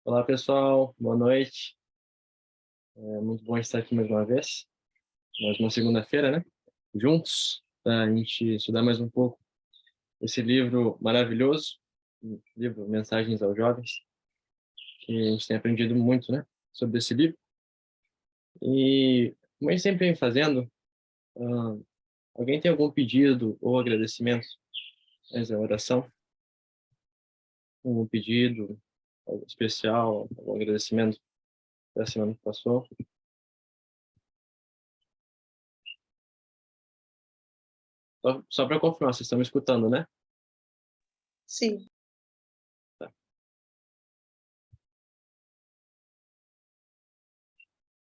Olá, pessoal. Boa noite. É muito bom estar aqui mais uma vez. Mais uma segunda-feira, né? Juntos, para a gente estudar mais um pouco esse livro maravilhoso, o livro Mensagens aos Jovens, que a gente tem aprendido muito, né? Sobre esse livro. E, como a gente sempre vem fazendo, ah, alguém tem algum pedido ou agradecimento? Faz a oração, um pedido algo especial, algum agradecimento da semana que passou. Só para confirmar, vocês estão me escutando, né? Sim. Tá.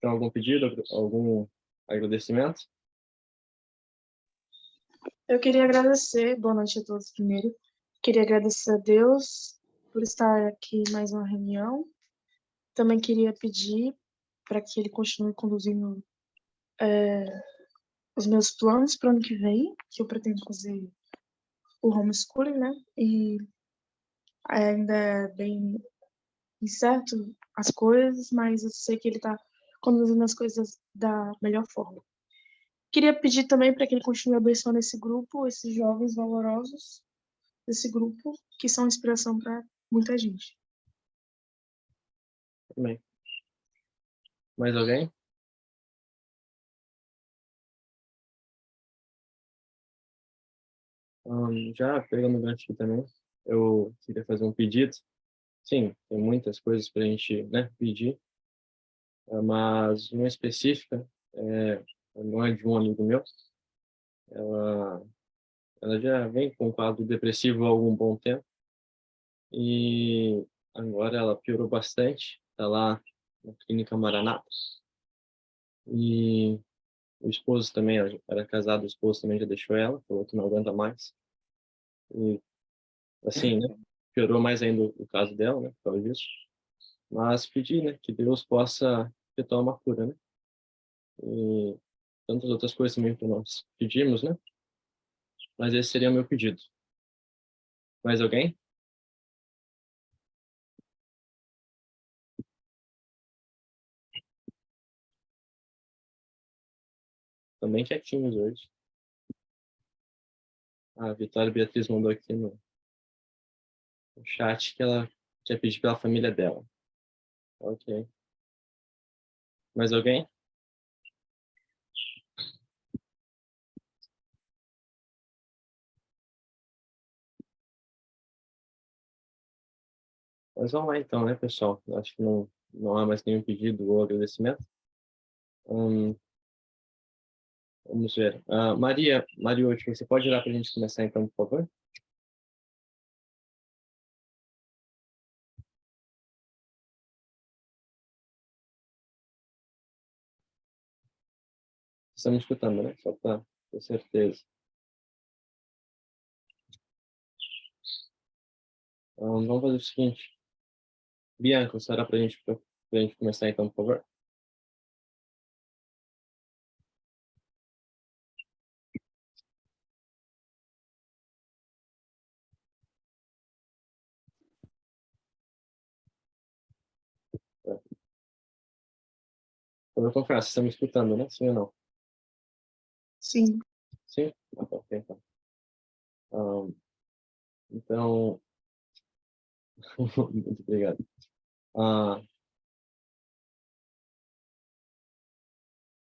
Tem algum pedido, algum agradecimento? Eu queria agradecer, boa noite a todos primeiro. Queria agradecer a Deus por estar aqui em mais uma reunião. Também queria pedir para que Ele continue conduzindo os meus planos para o ano que vem, que eu pretendo fazer o homeschooling, né? E ainda é bem incerto as coisas, mas eu sei que Ele está conduzindo as coisas da melhor forma. Queria pedir também para que Ele continue abençoando esse grupo, esses jovens valorosos desse grupo, que são inspiração para muita gente. Também. Mais alguém? Já pegando o gancho aqui também, eu queria fazer um pedido. Sim, tem muitas coisas para a gente, né, pedir, mas uma específica não é de um amigo meu. Ela, ela já vem com um quadro depressivo há algum bom tempo e agora ela piorou bastante. Está lá na clínica Maranata e o esposo também, ela era casado, o esposo também já deixou ela, falou que não aguenta mais. E assim, né, piorou mais ainda o caso dela, né, por causa disso. Mas pedir, né, que Deus possa efetuar uma cura, né? E tantas outras coisas também que nós pedimos, né? Mas esse seria o meu pedido. Mais alguém? Também quietinhos hoje. A Vitória Beatriz mandou aqui no chat que ela quer pedir pela família dela. Ok. Mais alguém? Mas vamos lá então, né, pessoal? Eu acho que não há mais nenhum pedido ou agradecimento. Hum, vamos ver. Mariotti, você pode orar para a gente começar então, por favor? Estamos escutando, né? Só para ter certeza. Vamos fazer o seguinte. Bianca, você orá para a gente começar então, por favor? É. Eu vou confirmar, vocês estão me escutando, né? Sim ou não? Sim. Sim? Ah, tá, ok, então. Ahn, então, muito obrigado. Ah,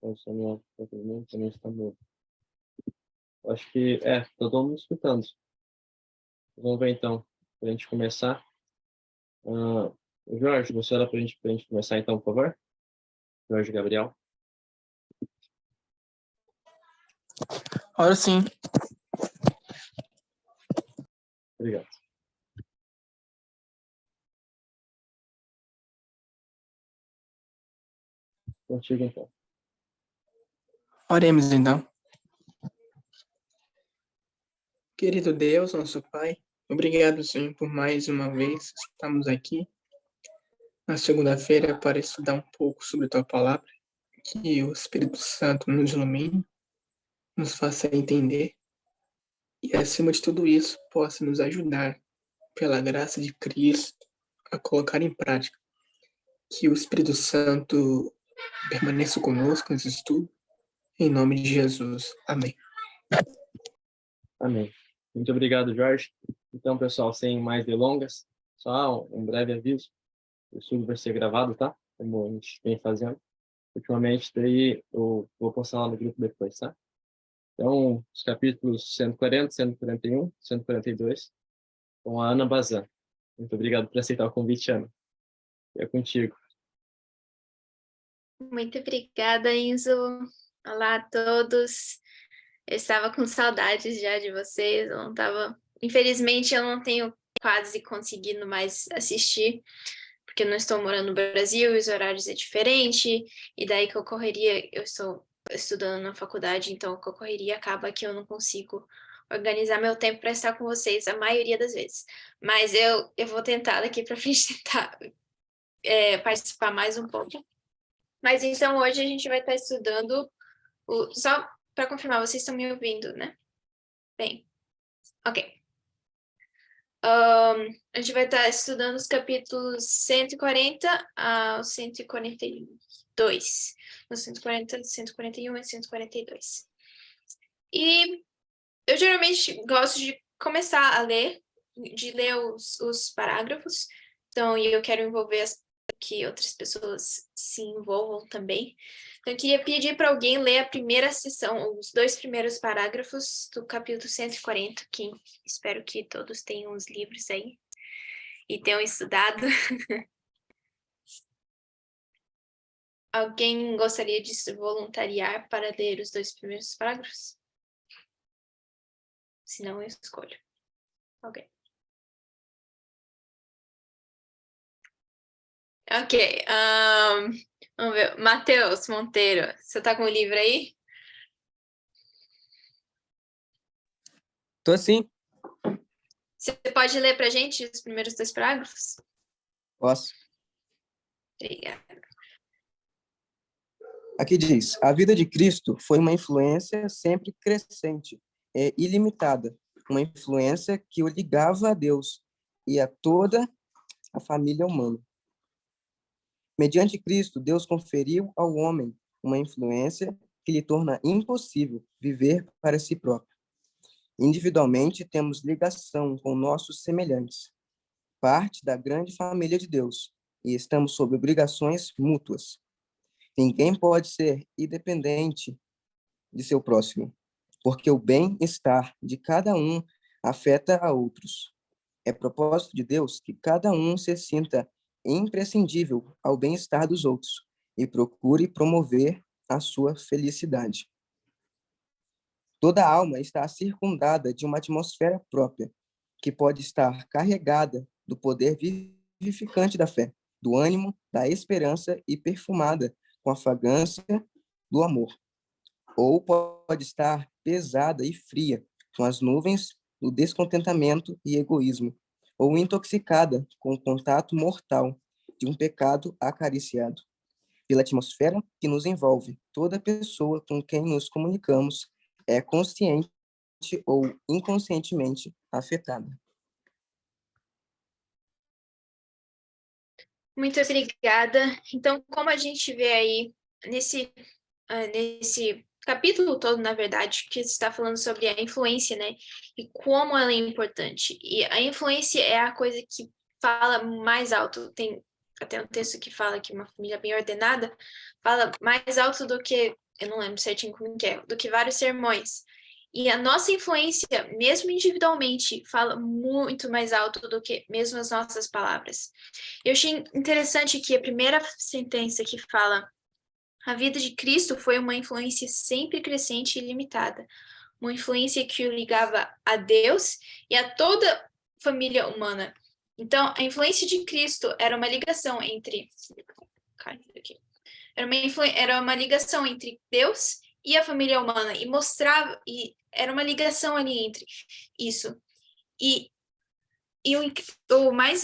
o Samuel também está mudo. Acho que, tá todo mundo escutando. Vamos ver então, para a gente começar. Ah, Jorge, você olha para a gente começar então, por favor? Jorge Gabriel. Ora sim. Obrigado. Contigo então. Oremos então. Querido Deus, nosso Pai, obrigado, Senhor, por mais uma vez estamos aqui na segunda-feira para estudar um pouco sobre a Tua Palavra, que o Espírito Santo nos ilumine, nos faça entender e, acima de tudo isso, possa nos ajudar, pela graça de Cristo, a colocar em prática Que o Espírito Santo permaneça conosco nesse estudo. Em nome de Jesus. Amém. Amém. Muito obrigado, Jorge. Então, pessoal, sem mais delongas, só um breve aviso. O estudo vai ser gravado, tá? Como a gente vem fazendo. Ultimamente, daí eu vou postar lá no grupo depois, tá? Então, os capítulos 140, 141, 142, com a Ana Bazan. Muito obrigado por aceitar o convite, Ana. É contigo. Muito obrigada, Enzo. Olá a todos. Eu estava com saudades já de vocês. Eu não estava... Infelizmente, eu não tenho quase conseguindo mais assistir, porque eu não estou morando no Brasil e os horários é diferente. E daí que eu correria, eu estou estudando na faculdade, então que eu correria acaba que eu não consigo organizar meu tempo para estar com vocês a maioria das vezes. Mas eu vou tentar daqui para frente tentar participar mais um pouco. Mas então hoje a gente vai estar estudando, só para confirmar, vocês estão me ouvindo, né? Bem, ok. A gente vai estar estudando os capítulos 140 ao 142. Os 140, 141 e 142. E eu geralmente gosto de começar a ler, de ler os parágrafos. Então, eu quero envolver que outras pessoas se envolvam também. Então, eu queria pedir para alguém ler a primeira seção, os 2 primeiros parágrafos do capítulo 140, que espero que todos tenham os livros aí e tenham estudado. Alguém gostaria de se voluntariar para ler os 2 primeiros parágrafos? Se não, eu escolho. Ok. Ok. Vamos ver. Matheus Monteiro, você está com o livro aí? Tô sim, Você pode ler para a gente os primeiros 2 parágrafos? posso. Obrigada. Aqui diz: a vida de Cristo foi uma influência sempre crescente e ilimitada, uma influência que o ligava a Deus e a toda a família humana. Mediante Cristo, Deus conferiu ao homem uma influência que lhe torna impossível viver para si próprio. Individualmente, temos ligação com nossos semelhantes, parte da grande família de Deus, e estamos sob obrigações mútuas. Ninguém pode ser independente de seu próximo, porque o bem-estar de cada um afeta a outros. É propósito de Deus que cada um se sinta imprescindível ao bem-estar dos outros e procure promover a sua felicidade. Toda alma está circundada de uma atmosfera própria, que pode estar carregada do poder vivificante da fé, do ânimo, da esperança e perfumada com a fragrância do amor. Ou pode estar pesada e fria, com as nuvens do descontentamento e egoísmo, ou intoxicada com o contato mortal de um pecado acariciado. Pela atmosfera que nos envolve, toda pessoa com quem nos comunicamos é consciente ou inconscientemente afetada. Muito obrigada. Então, como a gente vê aí nesse capítulo todo, na verdade, que está falando sobre a influência, né? E como ela é importante. E a influência é a coisa que fala mais alto. Tem até um texto que fala que uma família bem ordenada fala mais alto do que, eu não lembro certinho como que é, do que vários sermões. E a nossa influência, mesmo individualmente, fala muito mais alto do que mesmo as nossas palavras. Eu achei interessante que a primeira sentença que fala: a vida de Cristo foi uma influência sempre crescente e ilimitada, uma influência que o ligava a Deus e a toda a família humana. Então, a influência de Cristo era uma ligação entre... Era uma ligação entre Deus e a família humana, e mostrava... E era uma ligação ali entre isso. E o mais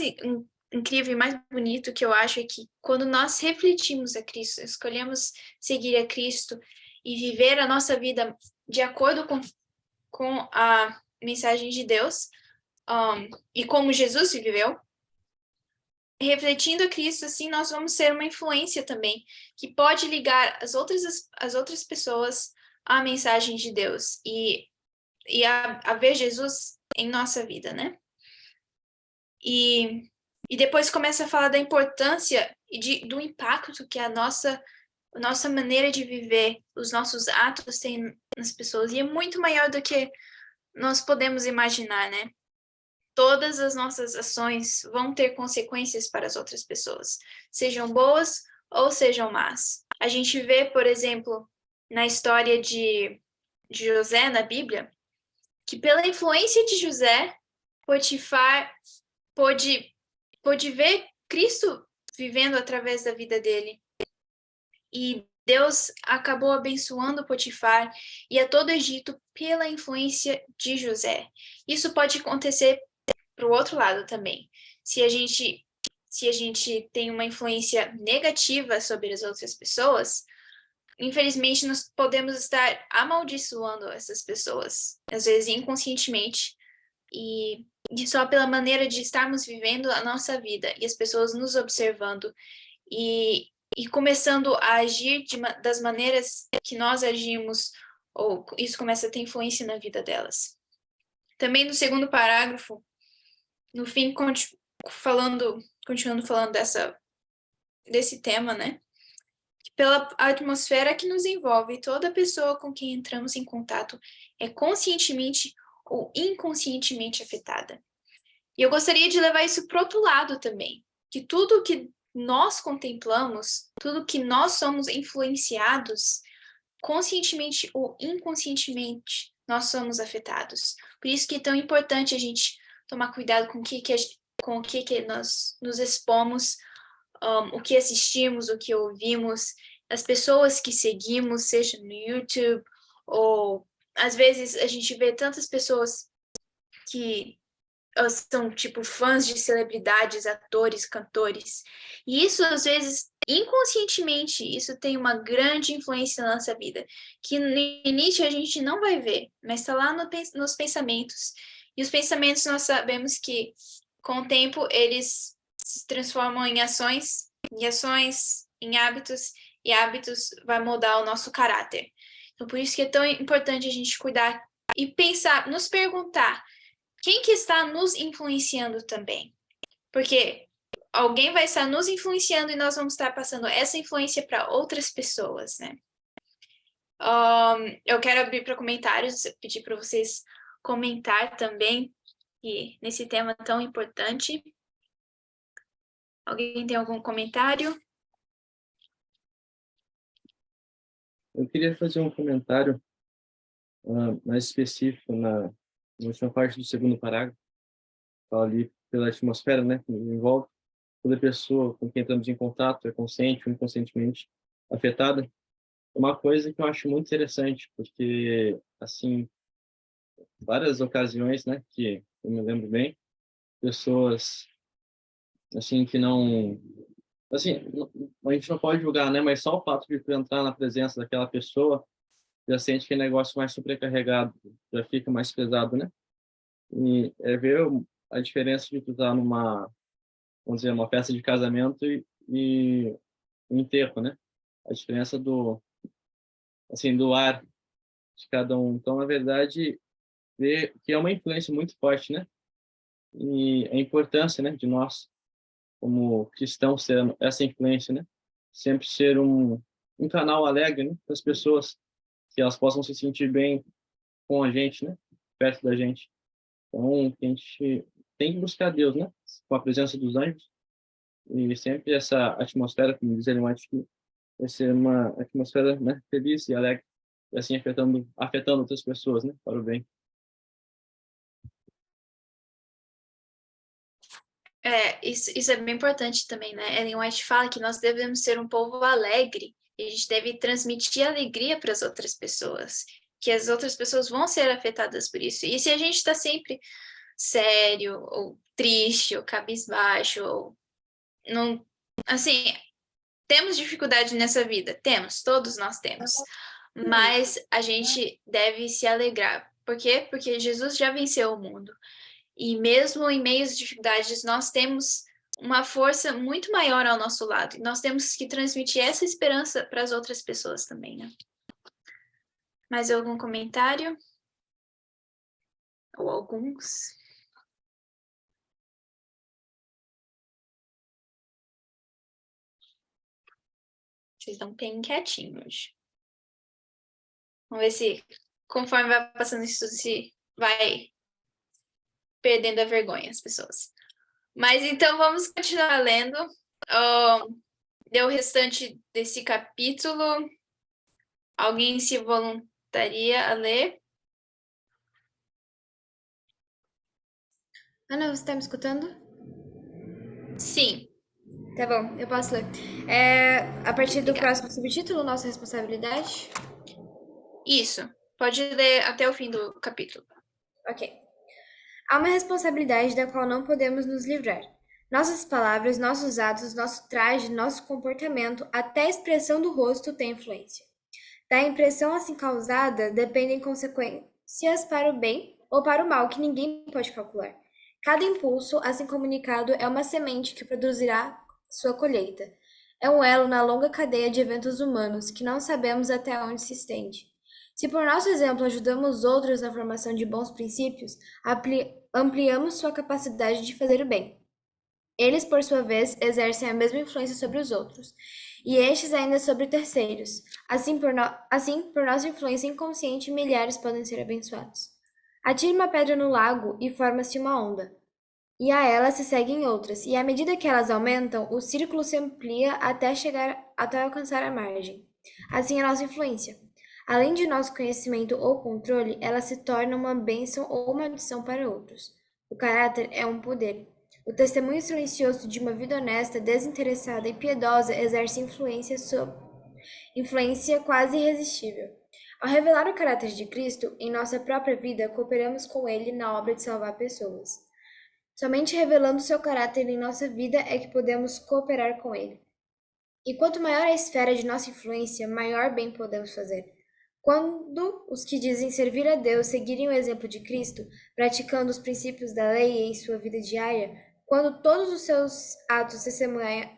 incrível e mais bonito que eu acho é que quando nós refletimos a Cristo, escolhemos seguir a Cristo e viver a nossa vida de acordo com a mensagem de Deus, e como Jesus viveu, refletindo a Cristo, assim, nós vamos ser uma influência também, que pode ligar as outras pessoas à mensagem de Deus e a ver Jesus em nossa vida, né? E depois começa a falar da importância e do impacto que a nossa maneira de viver, os nossos atos têm nas pessoas. E é muito maior do que nós podemos imaginar, né? Todas as nossas ações vão ter consequências para as outras pessoas, sejam boas ou sejam más. A gente vê, por exemplo, na história de José na Bíblia, que pela influência de José, Potifar pôde ver Cristo vivendo através da vida dele. E Deus acabou abençoando Potifar e a todo o Egito pela influência de José. Isso pode acontecer para o outro lado também. Se a gente tem uma influência negativa sobre as outras pessoas, infelizmente nós podemos estar amaldiçoando essas pessoas, às vezes inconscientemente, e só pela maneira de estarmos vivendo a nossa vida e as pessoas nos observando e começando a agir das maneiras que nós agimos, ou isso começa a ter influência na vida delas. Também no segundo parágrafo, no fim, continuando falando desse tema, né? Pela atmosfera que nos envolve, toda pessoa com quem entramos em contato é conscientemente ou inconscientemente afetada. E eu gostaria de levar isso para o outro lado também, que tudo que nós contemplamos, tudo que nós somos influenciados, conscientemente ou inconscientemente, nós somos afetados. Por isso que é tão importante a gente tomar cuidado com o que nós nos expomos, o que assistimos, o que ouvimos, as pessoas que seguimos, seja no YouTube, ou às vezes a gente vê tantas pessoas que são tipo fãs de celebridades, atores, cantores, e isso às vezes inconscientemente isso tem uma grande influência na nossa vida, que no início a gente não vai ver, mas está lá nos pensamentos, e os pensamentos nós sabemos que com o tempo eles se transformam em ações, em hábitos, e hábitos vai moldar o nosso caráter. Então por isso que é tão importante a gente cuidar e pensar, nos perguntar quem que está nos influenciando também? Porque alguém vai estar nos influenciando e nós vamos estar passando essa influência para outras pessoas, né? Eu quero abrir para comentários, pedir para vocês comentar também e nesse tema tão importante. Alguém tem algum comentário? Eu queria fazer um comentário mais específico na última parte do segundo parágrafo, fala ali pela atmosfera, né, que nos envolve. Toda pessoa com quem entramos em contato é consciente ou inconscientemente afetada. É uma coisa que eu acho muito interessante, porque, assim, várias ocasiões, né, que eu me lembro bem, pessoas, assim, que não... Assim, a gente não pode julgar, né, mas só o fato de tu entrar na presença daquela pessoa, já sente que é negócio mais sobrecarregado, já fica mais pesado, né? E é ver a diferença de tu estar numa, vamos dizer, uma festa de casamento e um enterro, né? A diferença assim, do ar de cada um. Então, na verdade, ver que é uma influência muito forte, né? E a importância, né, de nós, como cristãos, ter essa influência, né? Sempre ser um canal alegre, né, para as pessoas, que elas possam se sentir bem com a gente, né? Perto da gente. Então, a gente tem que buscar Deus, né? Com a presença dos anjos. E sempre essa atmosfera, como diz Ellen White, que vai ser uma atmosfera, né, feliz e alegre, e assim afetando outras pessoas, né, para o bem. Isso é bem importante também, né? Ellen White fala que nós devemos ser um povo alegre, e a gente deve transmitir alegria para as outras pessoas, que as outras pessoas vão ser afetadas por isso. E se a gente está sempre sério, ou triste, ou cabisbaixo, ou não, assim, temos dificuldade nessa vida, todos nós temos, mas a gente deve se alegrar. Por quê? Porque Jesus já venceu o mundo. E mesmo em meio às dificuldades, nós temos uma força muito maior ao nosso lado. E nós temos que transmitir essa esperança para as outras pessoas também, né? Mais algum comentário? Ou alguns? Vocês estão bem quietinhos hoje. Vamos ver se, conforme vai passando isso, se vai perdendo a vergonha as pessoas. Mas então vamos continuar lendo. Deu o restante desse capítulo. Alguém se voluntaria a ler? Ana, você está me escutando? Sim. Tá bom, eu posso ler. A partir do próximo subtítulo, nossa responsabilidade? Isso. Pode ler até o fim do capítulo. Ok. Há uma responsabilidade da qual não podemos nos livrar. Nossas palavras, nossos atos, nosso traje, nosso comportamento, até a expressão do rosto tem influência. Da impressão assim causada dependem consequências para o bem ou para o mal que ninguém pode calcular. Cada impulso assim comunicado é uma semente que produzirá sua colheita. É um elo na longa cadeia de eventos humanos que não sabemos até onde se estende. Se por nosso exemplo ajudamos outros na formação de bons princípios, ampliamos sua capacidade de fazer o bem. Eles, por sua vez, exercem a mesma influência sobre os outros, e estes ainda sobre terceiros. Assim, por nossa influência inconsciente, milhares podem ser abençoados. Atire uma pedra no lago e forma-se uma onda, e a ela se seguem outras, e à medida que elas aumentam, o círculo se amplia até alcançar a margem. Assim é a nossa influência. Além de nosso conhecimento ou controle, ela se torna uma bênção ou maldição para outros. O caráter é um poder. O testemunho silencioso de uma vida honesta, desinteressada e piedosa exerce influência quase irresistível. Ao revelar o caráter de Cristo em nossa própria vida, cooperamos com Ele na obra de salvar pessoas. Somente revelando seu caráter em nossa vida é que podemos cooperar com Ele. E quanto maior a esfera de nossa influência, maior bem podemos fazer. Quando os que dizem servir a Deus seguirem o exemplo de Cristo, praticando os princípios da lei em sua vida diária, quando todos os seus atos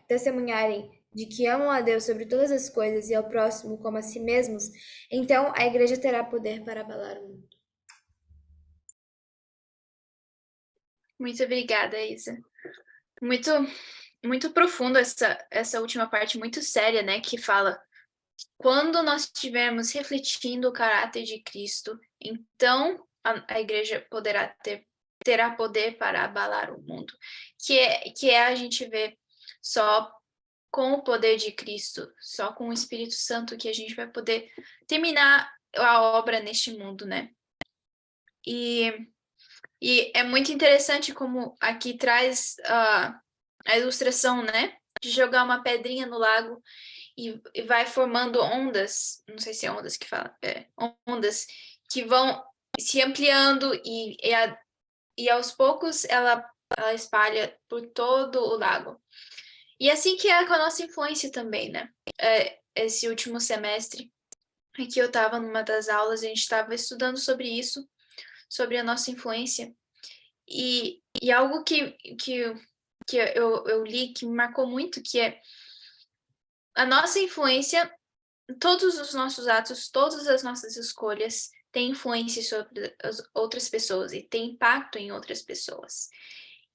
testemunharem de que amam a Deus sobre todas as coisas e ao próximo como a si mesmos, então a igreja terá poder para abalar o mundo. Muito obrigada, Isa. Muito profundo essa última parte, muito séria, né? Que fala, quando nós estivermos refletindo o caráter de Cristo, então a igreja terá poder para abalar o mundo. Que é a gente ver só com o poder de Cristo, só com o Espírito Santo que a gente vai poder terminar a obra neste mundo, né? E é muito interessante como aqui traz a ilustração, né? De jogar uma pedrinha no lago e vai formando ondas, não sei se é ondas que fala, ondas que vão se ampliando e aos poucos ela espalha por todo o lago. E assim que é com a nossa influência também, né? Esse último semestre, aqui eu estava numa das aulas, a gente estava estudando sobre isso, sobre a nossa influência. E algo que eu li que me marcou muito, que é a nossa influência, todos os nossos atos, todas as nossas escolhas têm influência sobre as outras pessoas e têm impacto em outras pessoas.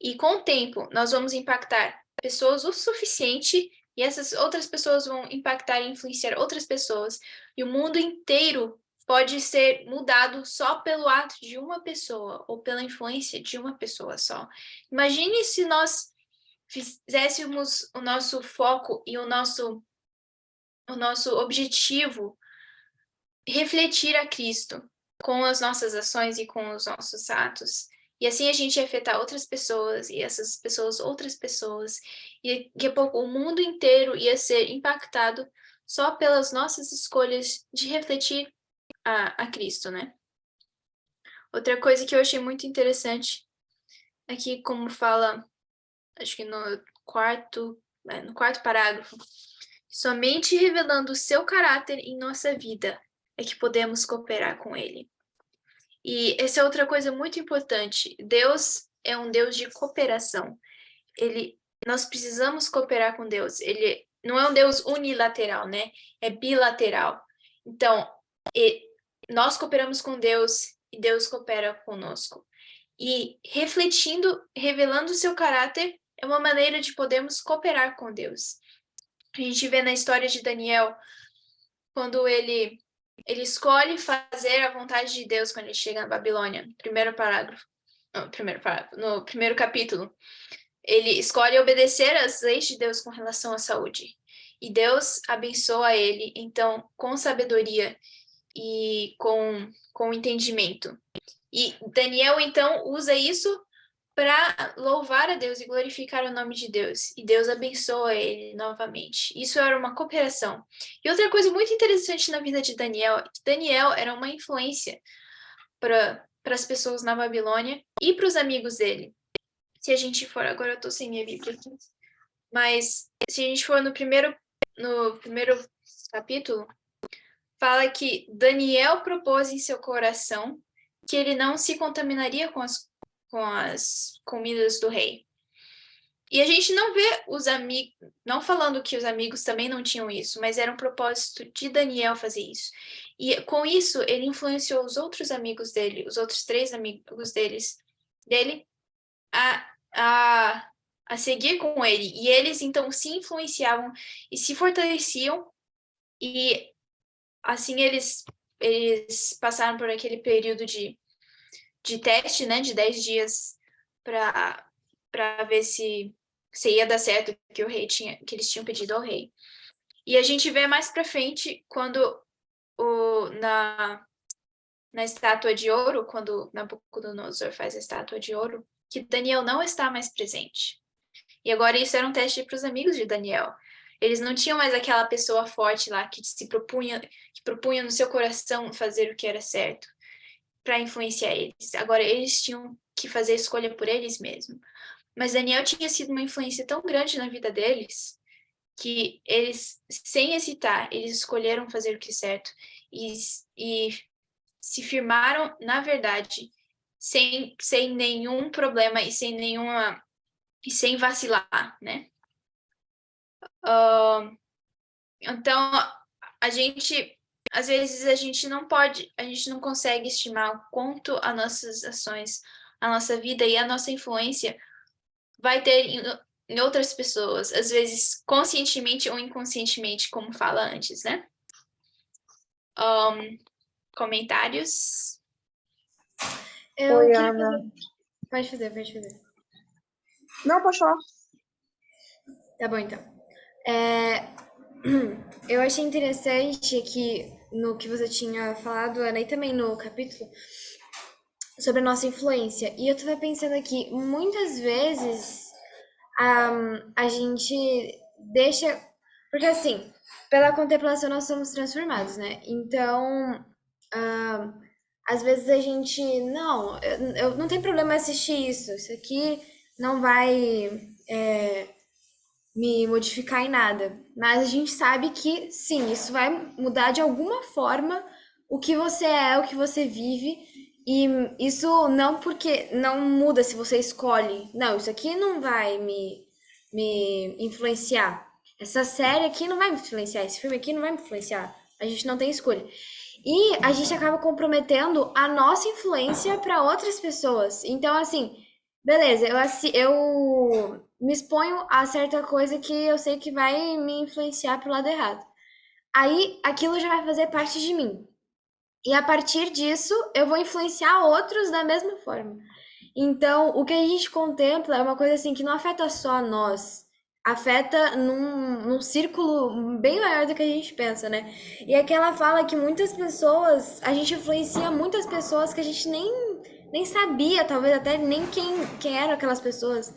E com o tempo, nós vamos impactar pessoas o suficiente e essas outras pessoas vão impactar e influenciar outras pessoas. E o mundo inteiro pode ser mudado só pelo ato de uma pessoa ou pela influência de uma pessoa só. Imagine se nós fizéssemos o nosso foco e o nosso objetivo refletir a Cristo com as nossas ações e com os nossos atos. E assim a gente ia afetar outras pessoas, e essas pessoas, outras pessoas. E daqui a pouco o mundo inteiro ia ser impactado só pelas nossas escolhas de refletir a Cristo, né? Outra coisa que eu achei muito interessante aqui, como fala, acho que no quarto parágrafo, somente revelando o seu caráter em nossa vida é que podemos cooperar com ele. E essa é outra coisa muito importante. Deus é um Deus de cooperação. Ele nós precisamos cooperar com Deus. Ele não é um Deus unilateral, né? É bilateral. Então, nós cooperamos com Deus e Deus coopera conosco. E refletindo, revelando o seu caráter, é uma maneira de podermos cooperar com Deus. A gente vê na história de Daniel, quando ele escolhe fazer a vontade de Deus quando ele chega na Babilônia, no primeiro capítulo. Ele escolhe obedecer às leis de Deus com relação à saúde. E Deus abençoa ele, então, com sabedoria e com entendimento. E Daniel, então, usa isso para louvar a Deus e glorificar o nome de Deus. E Deus abençoa ele novamente. Isso era uma cooperação. E outra coisa muito interessante na vida de Daniel é que Daniel era uma influência para as pessoas na Babilônia e para os amigos dele. Se a gente for, agora eu estou sem minha Bíblia aqui, mas se a gente for no primeiro capítulo, fala que Daniel propôs em seu coração que ele não se contaminaria com as comidas do rei. E a gente não vê os amigos, não falando que os amigos também não tinham isso, mas era um propósito de Daniel fazer isso. E com isso, ele influenciou os outros amigos dele, os outros 3 amigos dele, a seguir com ele. E eles, então, se influenciavam e se fortaleciam. E assim eles passaram por aquele período de teste, né, de 10 dias para ver se ia dar certo que que eles tinham pedido ao rei. E a gente vê mais para frente quando na estátua de ouro, quando Nabucodonosor faz a estátua de ouro, que Daniel não está mais presente. E agora isso era um teste para os amigos de Daniel. Eles não tinham mais aquela pessoa forte lá que propunha no seu coração fazer o que era certo para influenciar eles. Agora eles tinham que fazer a escolha por eles mesmos. Mas Daniel tinha sido uma influência tão grande na vida deles que eles, sem hesitar, eles escolheram fazer o que é certo e se firmaram na verdade, sem nenhum problema e sem vacilar, né? Então, às vezes a gente não consegue estimar o quanto as nossas ações, a nossa vida e a nossa influência vai ter em outras pessoas, às vezes conscientemente ou inconscientemente, como fala antes, né? Comentários? Eu Oi, queria Ana. Pode fazer. Não, pode falar. Tá bom, então. Eu achei interessante que no que você tinha falado, Ana, e também no capítulo, sobre a nossa influência. E eu tava pensando aqui, muitas vezes a gente deixa. Porque assim, pela contemplação nós somos transformados, né? Então, às vezes a gente. Não, eu não tem problema assistir isso. Isso aqui não vai me modificar em nada. Mas a gente sabe que sim, isso vai mudar de alguma forma o que você é, o que você vive. E isso não porque não muda se você escolhe. Não, isso aqui não vai me influenciar. Essa série aqui não vai me influenciar. Esse filme aqui não vai me influenciar. A gente não tem escolha. E a gente acaba comprometendo a nossa influência para outras pessoas. Então, assim, beleza, eu me exponho a certa coisa que eu sei que vai me influenciar pro lado errado. Aí aquilo já vai fazer parte de mim. E a partir disso, eu vou influenciar outros da mesma forma. Então, o que a gente contempla é uma coisa assim que não afeta só nós, afeta num círculo bem maior do que a gente pensa, né? E aquela fala que muitas pessoas, a gente influencia muitas pessoas que a gente nem sabia, talvez até nem quem eram aquelas pessoas.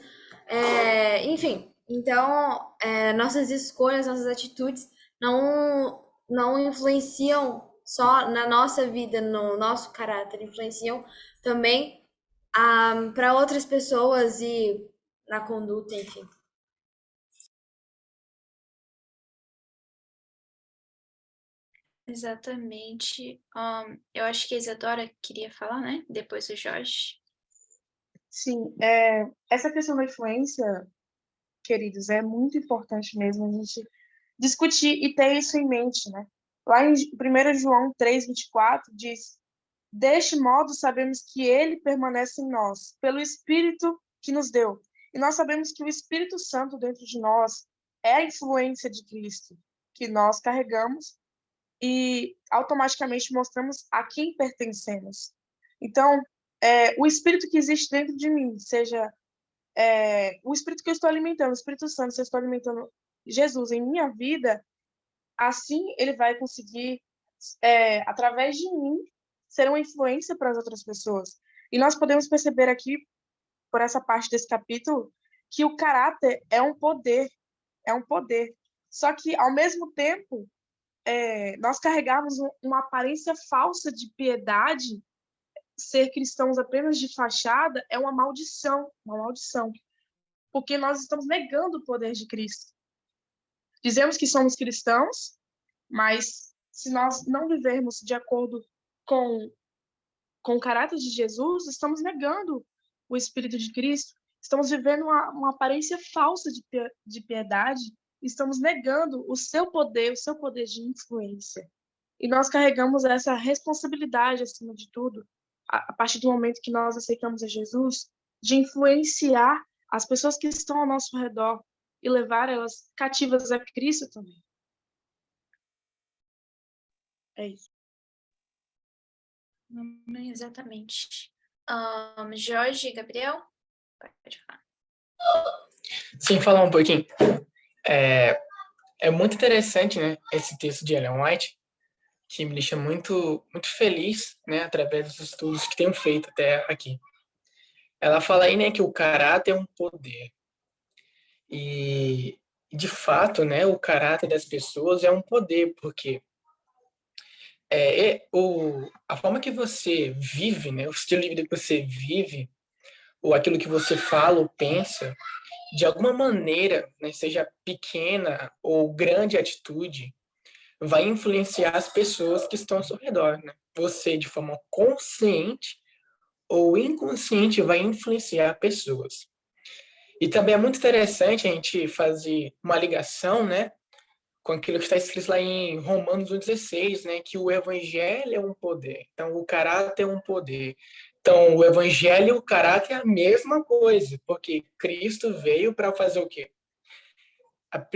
Enfim, então, nossas escolhas, nossas atitudes não influenciam só na nossa vida, no nosso caráter, influenciam também para outras pessoas e na conduta, enfim. Exatamente. Eu acho que a Isadora queria falar, né? Depois o Jorge. Sim, essa questão da influência queridos, é muito importante mesmo a gente discutir e ter isso em mente, né? Lá em 1 João 3:24 diz: deste modo sabemos que ele permanece em nós, pelo Espírito que nos deu. E nós sabemos que o Espírito Santo dentro de nós é a influência de Cristo, que nós carregamos e automaticamente mostramos a quem pertencemos. Então, o Espírito que existe dentro de mim, seja o Espírito que eu estou alimentando, o Espírito Santo, se eu estou alimentando Jesus em minha vida, assim ele vai conseguir, através de mim, ser uma influência para as outras pessoas. E nós podemos perceber aqui, por essa parte desse capítulo, que o caráter é um poder, é um poder. Só que, ao mesmo tempo, nós carregamos uma aparência falsa de piedade. Ser cristãos apenas de fachada é uma maldição, porque nós estamos negando o poder de Cristo. Dizemos que somos cristãos, mas se nós não vivermos de acordo com o caráter de Jesus, estamos negando o Espírito de Cristo, estamos vivendo uma aparência falsa de piedade, estamos negando o seu poder de influência. E nós carregamos essa responsabilidade, acima de tudo, a partir do momento que nós aceitamos a Jesus, de influenciar as pessoas que estão ao nosso redor e levar elas cativas a Cristo também. É isso. Exatamente. Jorge e Gabriel? Pode falar. Sim, falar um pouquinho. É muito interessante, né, esse texto de Ellen White, que me deixa muito, muito feliz, né, através dos estudos que tenho feito até aqui. Ela fala aí, né, que o caráter é um poder. E, de fato, né, o caráter das pessoas é um poder, porque a forma que você vive, né, o estilo de vida que você vive, ou aquilo que você fala ou pensa, de alguma maneira, né, seja pequena ou grande atitude, vai influenciar as pessoas que estão ao seu redor, né? Você, de forma consciente ou inconsciente, vai influenciar pessoas. E também é muito interessante a gente fazer uma ligação, né, com aquilo que está escrito lá em Romanos 1,16, né, que o evangelho é um poder. Então, o caráter é um poder. Então, o evangelho e o caráter é a mesma coisa, porque Cristo veio para fazer o quê?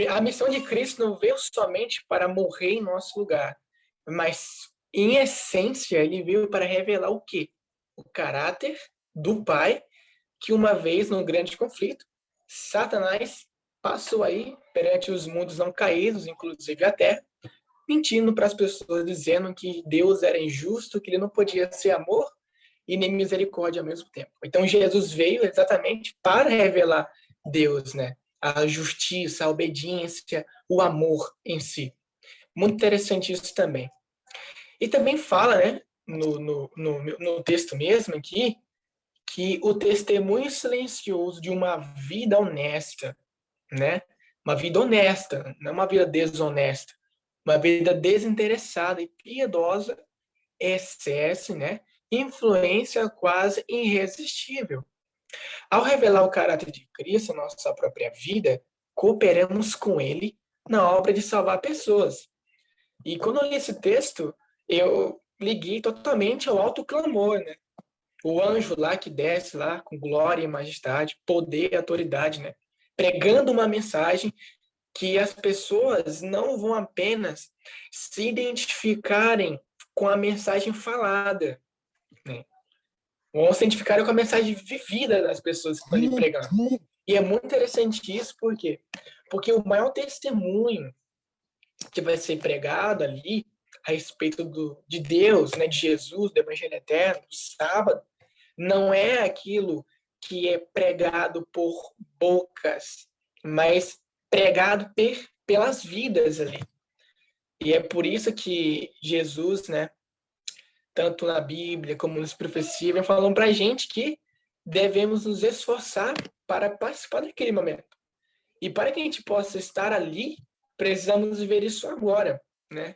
A missão de Cristo não veio somente para morrer em nosso lugar, mas, em essência, ele veio para revelar o quê? O caráter do Pai, que uma vez, num grande conflito, Satanás passou aí perante os mundos não caídos, inclusive a Terra, mentindo para as pessoas, dizendo que Deus era injusto, que ele não podia ser amor e nem misericórdia ao mesmo tempo. Então, Jesus veio exatamente para revelar Deus, né? A justiça, a obediência, o amor em si. Muito interessante isso também. E também fala, né, no texto mesmo aqui, que o testemunho silencioso de uma vida honesta, né, uma vida honesta, não uma vida desonesta, uma vida desinteressada e piedosa, exerce, né, influência quase irresistível. Ao revelar o caráter de Cristo em nossa própria vida, cooperamos com Ele na obra de salvar pessoas. E quando eu li esse texto, eu liguei totalmente ao alto clamor, né? O anjo lá que desce lá com glória e majestade, poder e autoridade, né? Pregando uma mensagem que as pessoas não vão apenas se identificarem com a mensagem falada, né? Vão se identificar com a mensagem vivida das pessoas que estão ali pregando. E é muito interessante isso, por quê? Porque o maior testemunho que vai ser pregado ali a respeito de Deus, né, de Jesus, do Evangelho Eterno, do sábado, não é aquilo que é pregado por bocas, mas pregado pelas vidas ali. E é por isso que Jesus, né, tanto na Bíblia como nas profecias, falam para a gente que devemos nos esforçar para participar daquele momento. E para que a gente possa estar ali, precisamos viver isso agora, né?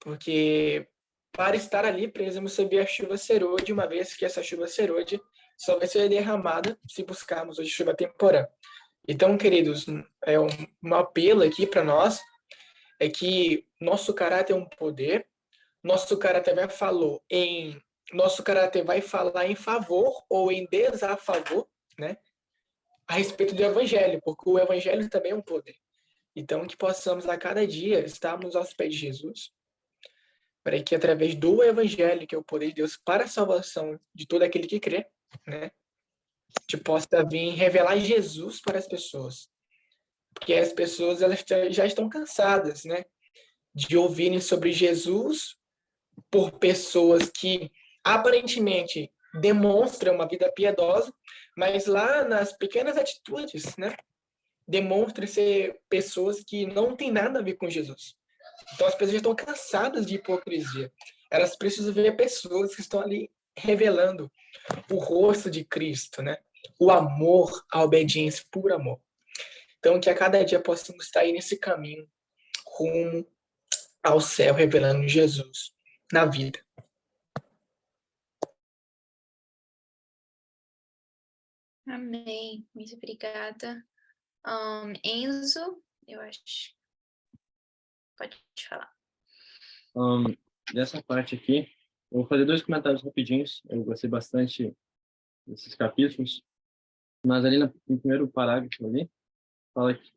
Porque para estar ali, precisamos receber a chuva serôdia, uma vez que essa chuva serôdia só vai ser derramada se buscarmos hoje chuva temporã. Então, queridos, um apelo aqui para nós é que nosso caráter é um poder, nosso caráter vai falar em favor ou em desafavor, né, a respeito do evangelho, porque o evangelho também é um poder. Então, que possamos a cada dia estarmos aos pés de Jesus, para que através do evangelho, que é o poder de Deus para a salvação de todo aquele que crê, né, te possa vir revelar Jesus para as pessoas. Porque as pessoas elas já estão cansadas, né, de ouvirem sobre Jesus por pessoas que aparentemente demonstram uma vida piedosa, mas lá nas pequenas atitudes, né, demonstram ser pessoas que não têm nada a ver com Jesus. Então as pessoas já estão cansadas de hipocrisia. Elas precisam ver pessoas que estão ali revelando o rosto de Cristo, né? O amor, a obediência, puro amor. Então que a cada dia possamos estar aí nesse caminho rumo ao céu, revelando Jesus na vida. Amém. Muito obrigada. Enzo, eu acho. Pode falar. Dessa parte aqui, eu vou fazer 2 comentários rapidinhos. Eu gostei bastante desses capítulos, mas ali no primeiro parágrafo ali,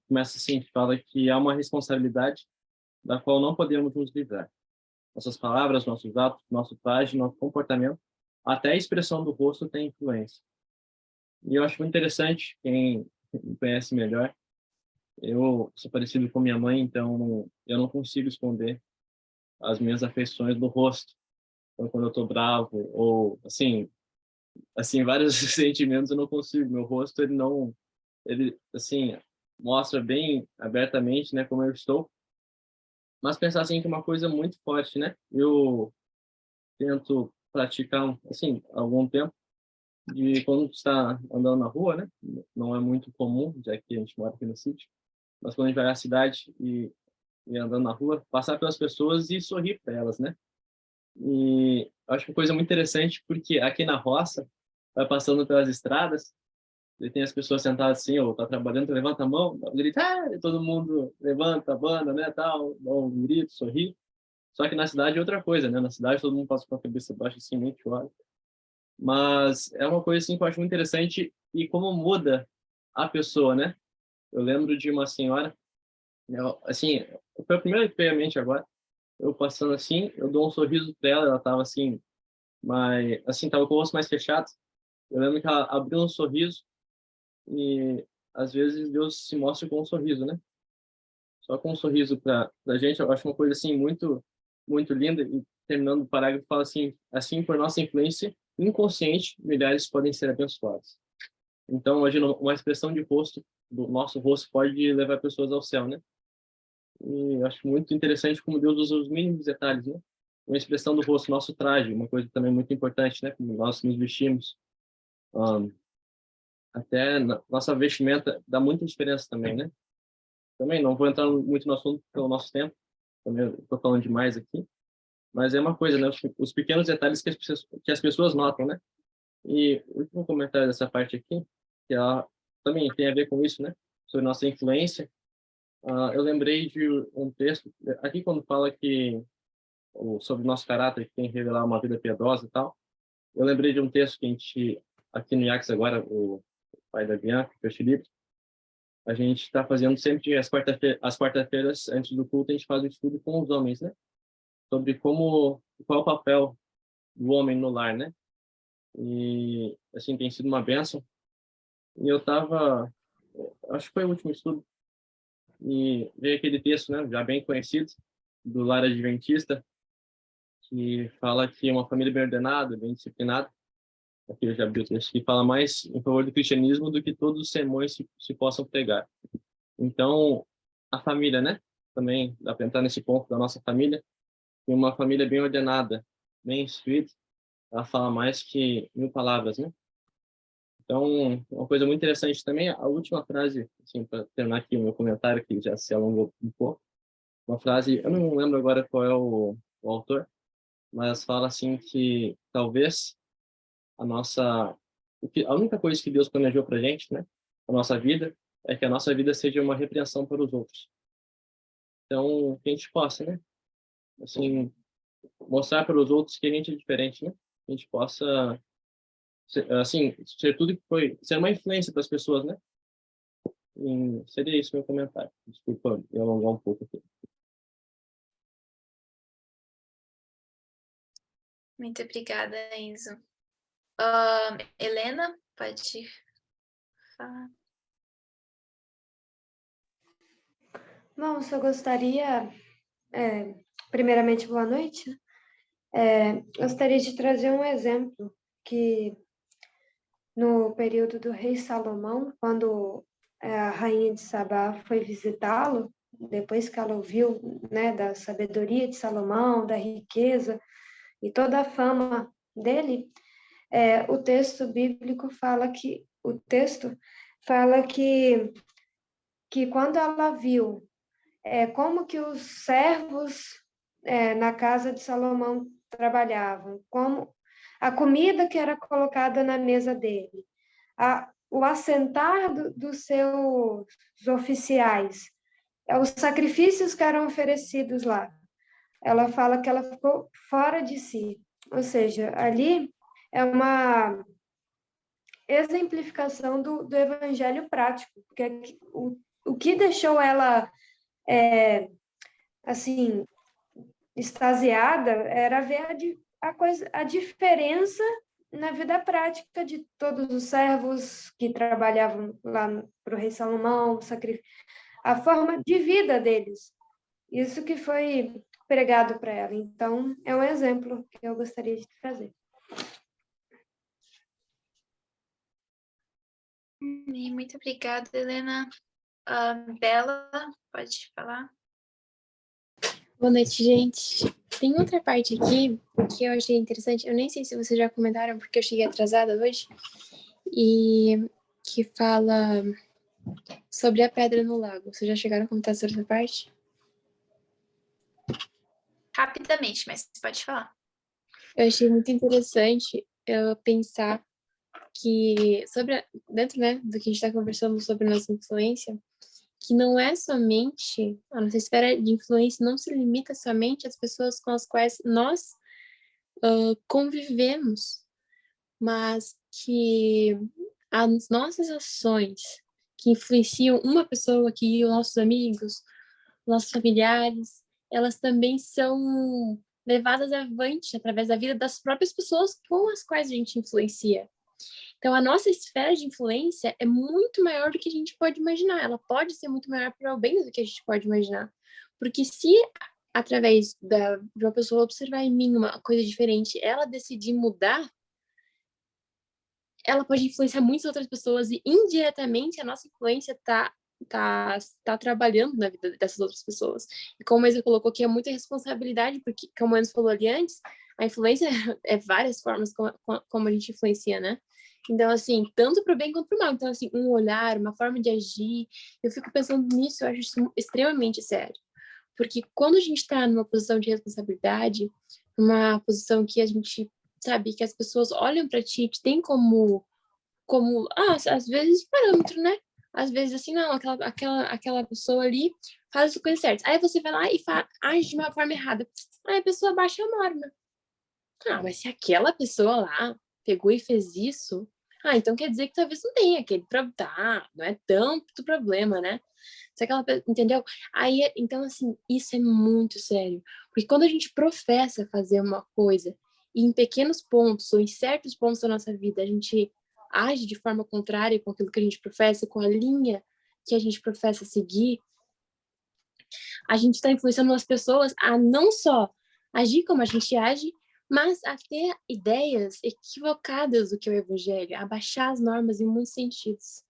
começa assim, fala que há uma responsabilidade da qual não podemos nos livrar. Nossas palavras, nossos atos, nosso traje, nosso comportamento, até a expressão do rosto tem influência. E eu acho muito interessante, quem me conhece melhor, eu sou parecido com minha mãe, então eu não consigo esconder as minhas afeições do rosto. Então, quando eu tô bravo ou assim vários sentimentos eu não consigo. Meu rosto ele assim mostra bem abertamente, né, como eu estou. Mas pensar assim que é uma coisa muito forte, né? Eu tento praticar assim algum tempo de quando está andando na rua, né? Não é muito comum, já que a gente mora aqui no sítio, mas quando a gente vai à cidade e andando na rua, passar pelas pessoas e sorrir para elas, né? E acho uma coisa muito interessante porque aqui na roça, vai passando pelas estradas, e tem as pessoas sentadas assim, ou tá trabalhando, levanta a mão, dá um grito, e todo mundo levanta, abana, né, tal, dá um grito, sorri. Só que na cidade é outra coisa, né? Na cidade todo mundo passa com a cabeça baixa assim, nem chora. Mas é uma coisa assim que eu acho muito interessante e como muda a pessoa, né? Eu lembro de uma senhora, assim, foi a primeira que veio à mente agora, eu passando assim, eu dou um sorriso para ela, ela tava assim, mas assim, tava com o rosto mais fechado. Eu lembro que ela abriu um sorriso e às vezes Deus se mostra com um sorriso, né? Só com um sorriso para a gente, eu acho uma coisa assim muito linda. E terminando o parágrafo fala assim por nossa influência inconsciente, milhares podem ser abençoados. Então, imagina uma expressão de rosto do nosso rosto pode levar pessoas ao céu, né? E eu acho muito interessante como Deus usa os mínimos detalhes, né? Uma expressão do rosto, nosso traje, uma coisa também muito importante, né? Como nós nos vestimos. Um, até nossa vestimenta dá muita diferença também, né? Também não vou entrar muito no assunto pelo nosso tempo, também estou falando demais aqui, mas é uma coisa, né? Os pequenos detalhes que as pessoas notam, né? E o último comentário dessa parte aqui, que ela também tem a ver com isso, né? Sobre nossa influência. Eu lembrei de um texto, aqui quando fala sobre o nosso caráter, que tem que revelar uma vida piedosa e tal, eu lembrei de um texto que a gente, aqui no IACS agora, o pai da Bianca, que eu te livro, a gente está fazendo sempre as quarta-feiras, antes do culto, a gente faz um estudo com os homens, né? Sobre qual é o papel do homem no lar, né? E, assim, tem sido uma bênção. E acho que foi o último estudo, e veio aquele texto, né, já bem conhecido, do lar adventista, que fala que uma família bem ordenada, bem disciplinada, aqui eu já abri o texto, que fala mais em favor do cristianismo do que todos os sermões se possam pregar. Então, a família, né? Também dá para entrar nesse ponto da nossa família. E uma família bem ordenada, bem instruída, ela fala mais que 1000 palavras, né? Então, uma coisa muito interessante também, a última frase, assim, para terminar aqui o meu comentário, que já se alongou um pouco, uma frase, eu não lembro agora qual é o autor, mas fala assim que talvez a única coisa que Deus planejou para gente, né? A nossa vida é que a nossa vida seja uma repreensão para os outros. Então, que a gente possa, né? Assim, mostrar para os outros que a gente é diferente, né? Que a gente possa, assim, ser tudo que foi, ser uma influência para as pessoas, né? E seria isso meu comentário. Desculpa eu alongar um pouco aqui. Muito obrigada, Enzo. Helena, pode falar. Bom, só gostaria, primeiramente, boa noite. Gostaria de trazer um exemplo que no período do rei Salomão, quando a rainha de Sabá foi visitá-lo, depois que ela ouviu, né, da sabedoria de Salomão, da riqueza e toda a fama dele, o texto bíblico fala que quando ela viu como que os servos na casa de Salomão trabalhavam, como a comida que era colocada na mesa dele, o assentar dos seus oficiais, os sacrifícios que eram oferecidos lá. Ela fala que ela ficou fora de si. Ou seja, ali é uma exemplificação do evangelho prático, porque o que deixou ela assim extasiada era ver a diferença na vida prática de todos os servos que trabalhavam lá para o rei Salomão, a forma de vida deles. Isso que foi pregado para ela. Então, é um exemplo que eu gostaria de trazer. Muito obrigada, Helena. Bela, pode falar. Boa noite, gente. Tem outra parte aqui que eu achei interessante. Eu nem sei se vocês já comentaram, porque eu cheguei atrasada hoje. E que fala sobre a pedra no lago. Vocês já chegaram a comentar sobre essa parte? Rapidamente, mas pode falar. Eu achei muito interessante pensar que dentro, né, do que a gente está conversando sobre nossa influência, que não é somente, a nossa esfera de influência não se limita somente às pessoas com as quais nós convivemos, mas que as nossas ações que influenciam uma pessoa, que os nossos amigos, nossos familiares, elas também são levadas avante através da vida das próprias pessoas com as quais a gente influencia. Então, a nossa esfera de influência é muito maior do que a gente pode imaginar. Ela pode ser muito maior para o bem do que a gente pode imaginar. Porque se, através de uma pessoa observar em mim uma coisa diferente, ela decidir mudar, ela pode influenciar muitas outras pessoas e, indiretamente, a nossa influência tá trabalhando na vida dessas outras pessoas. E como a Isa colocou aqui, é muita responsabilidade, porque, como a Ana falou ali antes, a influência é várias formas como a gente influencia, né? Então, assim, tanto para o bem quanto para o mal. Então, assim, um olhar, uma forma de agir, eu fico pensando nisso, eu acho isso extremamente sério. Porque quando a gente está numa posição de responsabilidade, uma posição que a gente sabe que as pessoas olham para ti, te tem como às vezes parâmetro, né? Às vezes assim, não, aquela pessoa ali faz a coisa certa. Aí você vai lá e age de uma forma errada. Aí a pessoa baixa a norma. Mas se aquela pessoa lá pegou e fez isso, então quer dizer que talvez não tenha aquele problema, não é tanto problema, né? Se aquela, entendeu? Aí, então, assim, isso é muito sério. Porque quando a gente professa fazer uma coisa e em pequenos pontos ou em certos pontos da nossa vida a gente age de forma contrária com aquilo que a gente professa, com a linha que a gente professa seguir, a gente está influenciando as pessoas a não só agir como a gente age, mas a ter ideias equivocadas do que é o evangelho, a baixar as normas em muitos sentidos,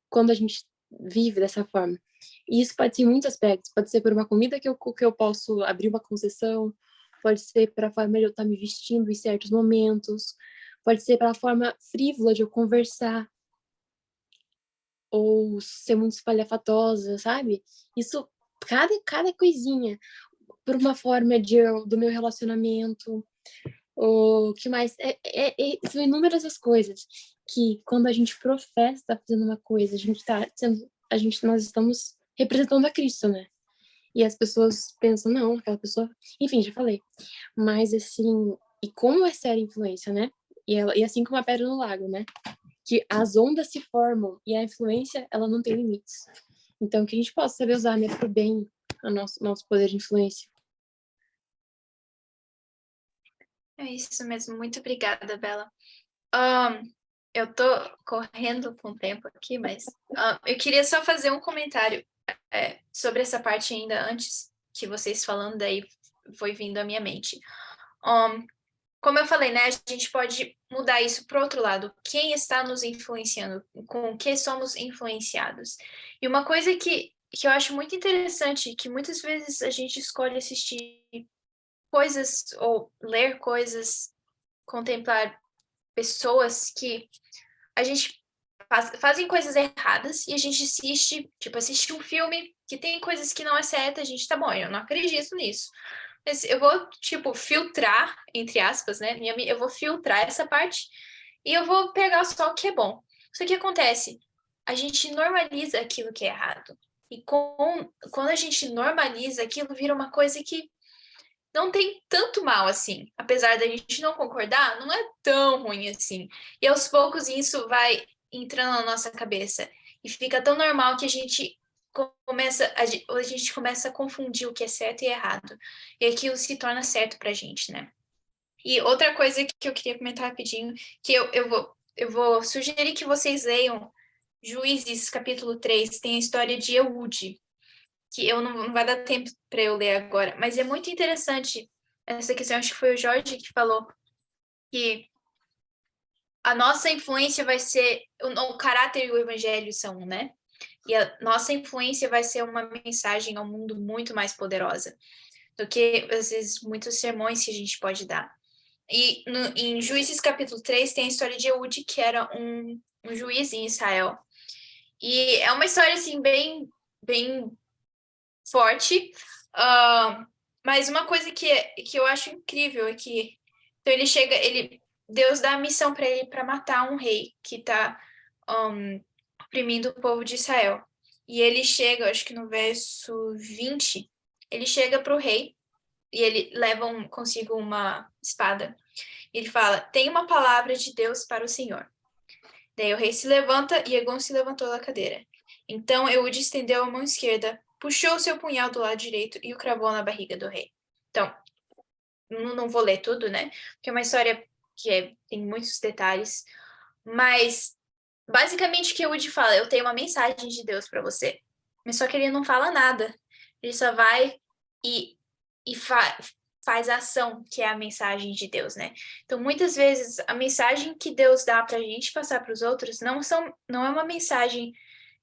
quando a gente vive dessa forma. E isso pode ser em muitos aspectos, pode ser por uma comida que eu posso abrir uma concessão, pode ser para a forma de eu estar me vestindo em certos momentos, pode ser pela forma frívola de eu conversar, ou ser muito espalhafatosa, sabe? Isso, cada coisinha, por uma forma do meu relacionamento, o que mais? São inúmeras as coisas que, quando a gente professa estar fazendo uma coisa, a gente está sendo nós estamos representando a Cristo, né? E as pessoas pensam, não, aquela pessoa... Enfim, já falei. Mas, assim, e como é séria a influência, né? E assim como a pedra no lago, né? Que as ondas se formam e a influência, ela não tem limites. Então, que a gente possa saber usar, né, pro bem, o nosso poder de influência. É isso mesmo. Muito obrigada, Bela. Eu tô correndo com o tempo aqui, mas eu queria só fazer um comentário sobre essa parte ainda antes que vocês falando, daí foi vindo à minha mente. Como eu falei, né, a gente pode mudar isso para o outro lado. Quem está nos influenciando? Com o que somos influenciados? E uma coisa que eu acho muito interessante, que muitas vezes a gente escolhe assistir coisas ou ler coisas, contemplar pessoas que a gente fazem coisas erradas e a gente assiste um filme que tem coisas que não é certa, a gente, tá bom, eu não acredito nisso. Mas eu vou, filtrar, entre aspas, né? Eu vou filtrar essa parte e eu vou pegar só o que é bom. Isso que acontece, a gente normaliza aquilo que é errado. E quando a gente normaliza, aquilo vira uma coisa que não tem tanto mal assim. Apesar da gente não concordar, não é tão ruim assim. E aos poucos isso vai entrando na nossa cabeça. E fica tão normal que a gente começa a confundir o que é certo e errado. E aquilo se torna certo pra gente, né? E outra coisa que eu queria comentar rapidinho, que eu vou sugerir que vocês leiam Juízes, capítulo 3, tem a história de Eude, que eu não vai dar tempo para eu ler agora, mas é muito interessante essa questão. Acho que foi o Jorge que falou que a nossa influência vai ser o caráter e o evangelho são um, né? E a nossa influência vai ser uma mensagem ao mundo muito mais poderosa do que, às vezes, muitos sermões que a gente pode dar. E em Juízes capítulo 3 tem a história de Eude, que era um juiz em Israel. E é uma história, assim, bem, bem forte. Mas uma coisa que eu acho incrível é que então Deus dá a missão para ele para matar um rei que está oprimindo o povo de Israel. E ele chega, acho que no verso 20, ele chega para o rei e ele leva consigo uma espada. Ele fala: tem uma palavra de Deus para o Senhor. Daí o rei se levanta e Egon se levantou da cadeira. Então Eude estendeu a mão esquerda, puxou seu punhal do lado direito e o cravou na barriga do rei. Então, não vou ler tudo, né? Porque é uma história que tem muitos detalhes. Mas, basicamente, o que Eude fala: eu tenho uma mensagem de Deus para você. Mas só que ele não fala nada. Ele só vai e faz a ação, que é a mensagem de Deus, né? Então, muitas vezes, a mensagem que Deus dá para a gente passar para os outros não é uma mensagem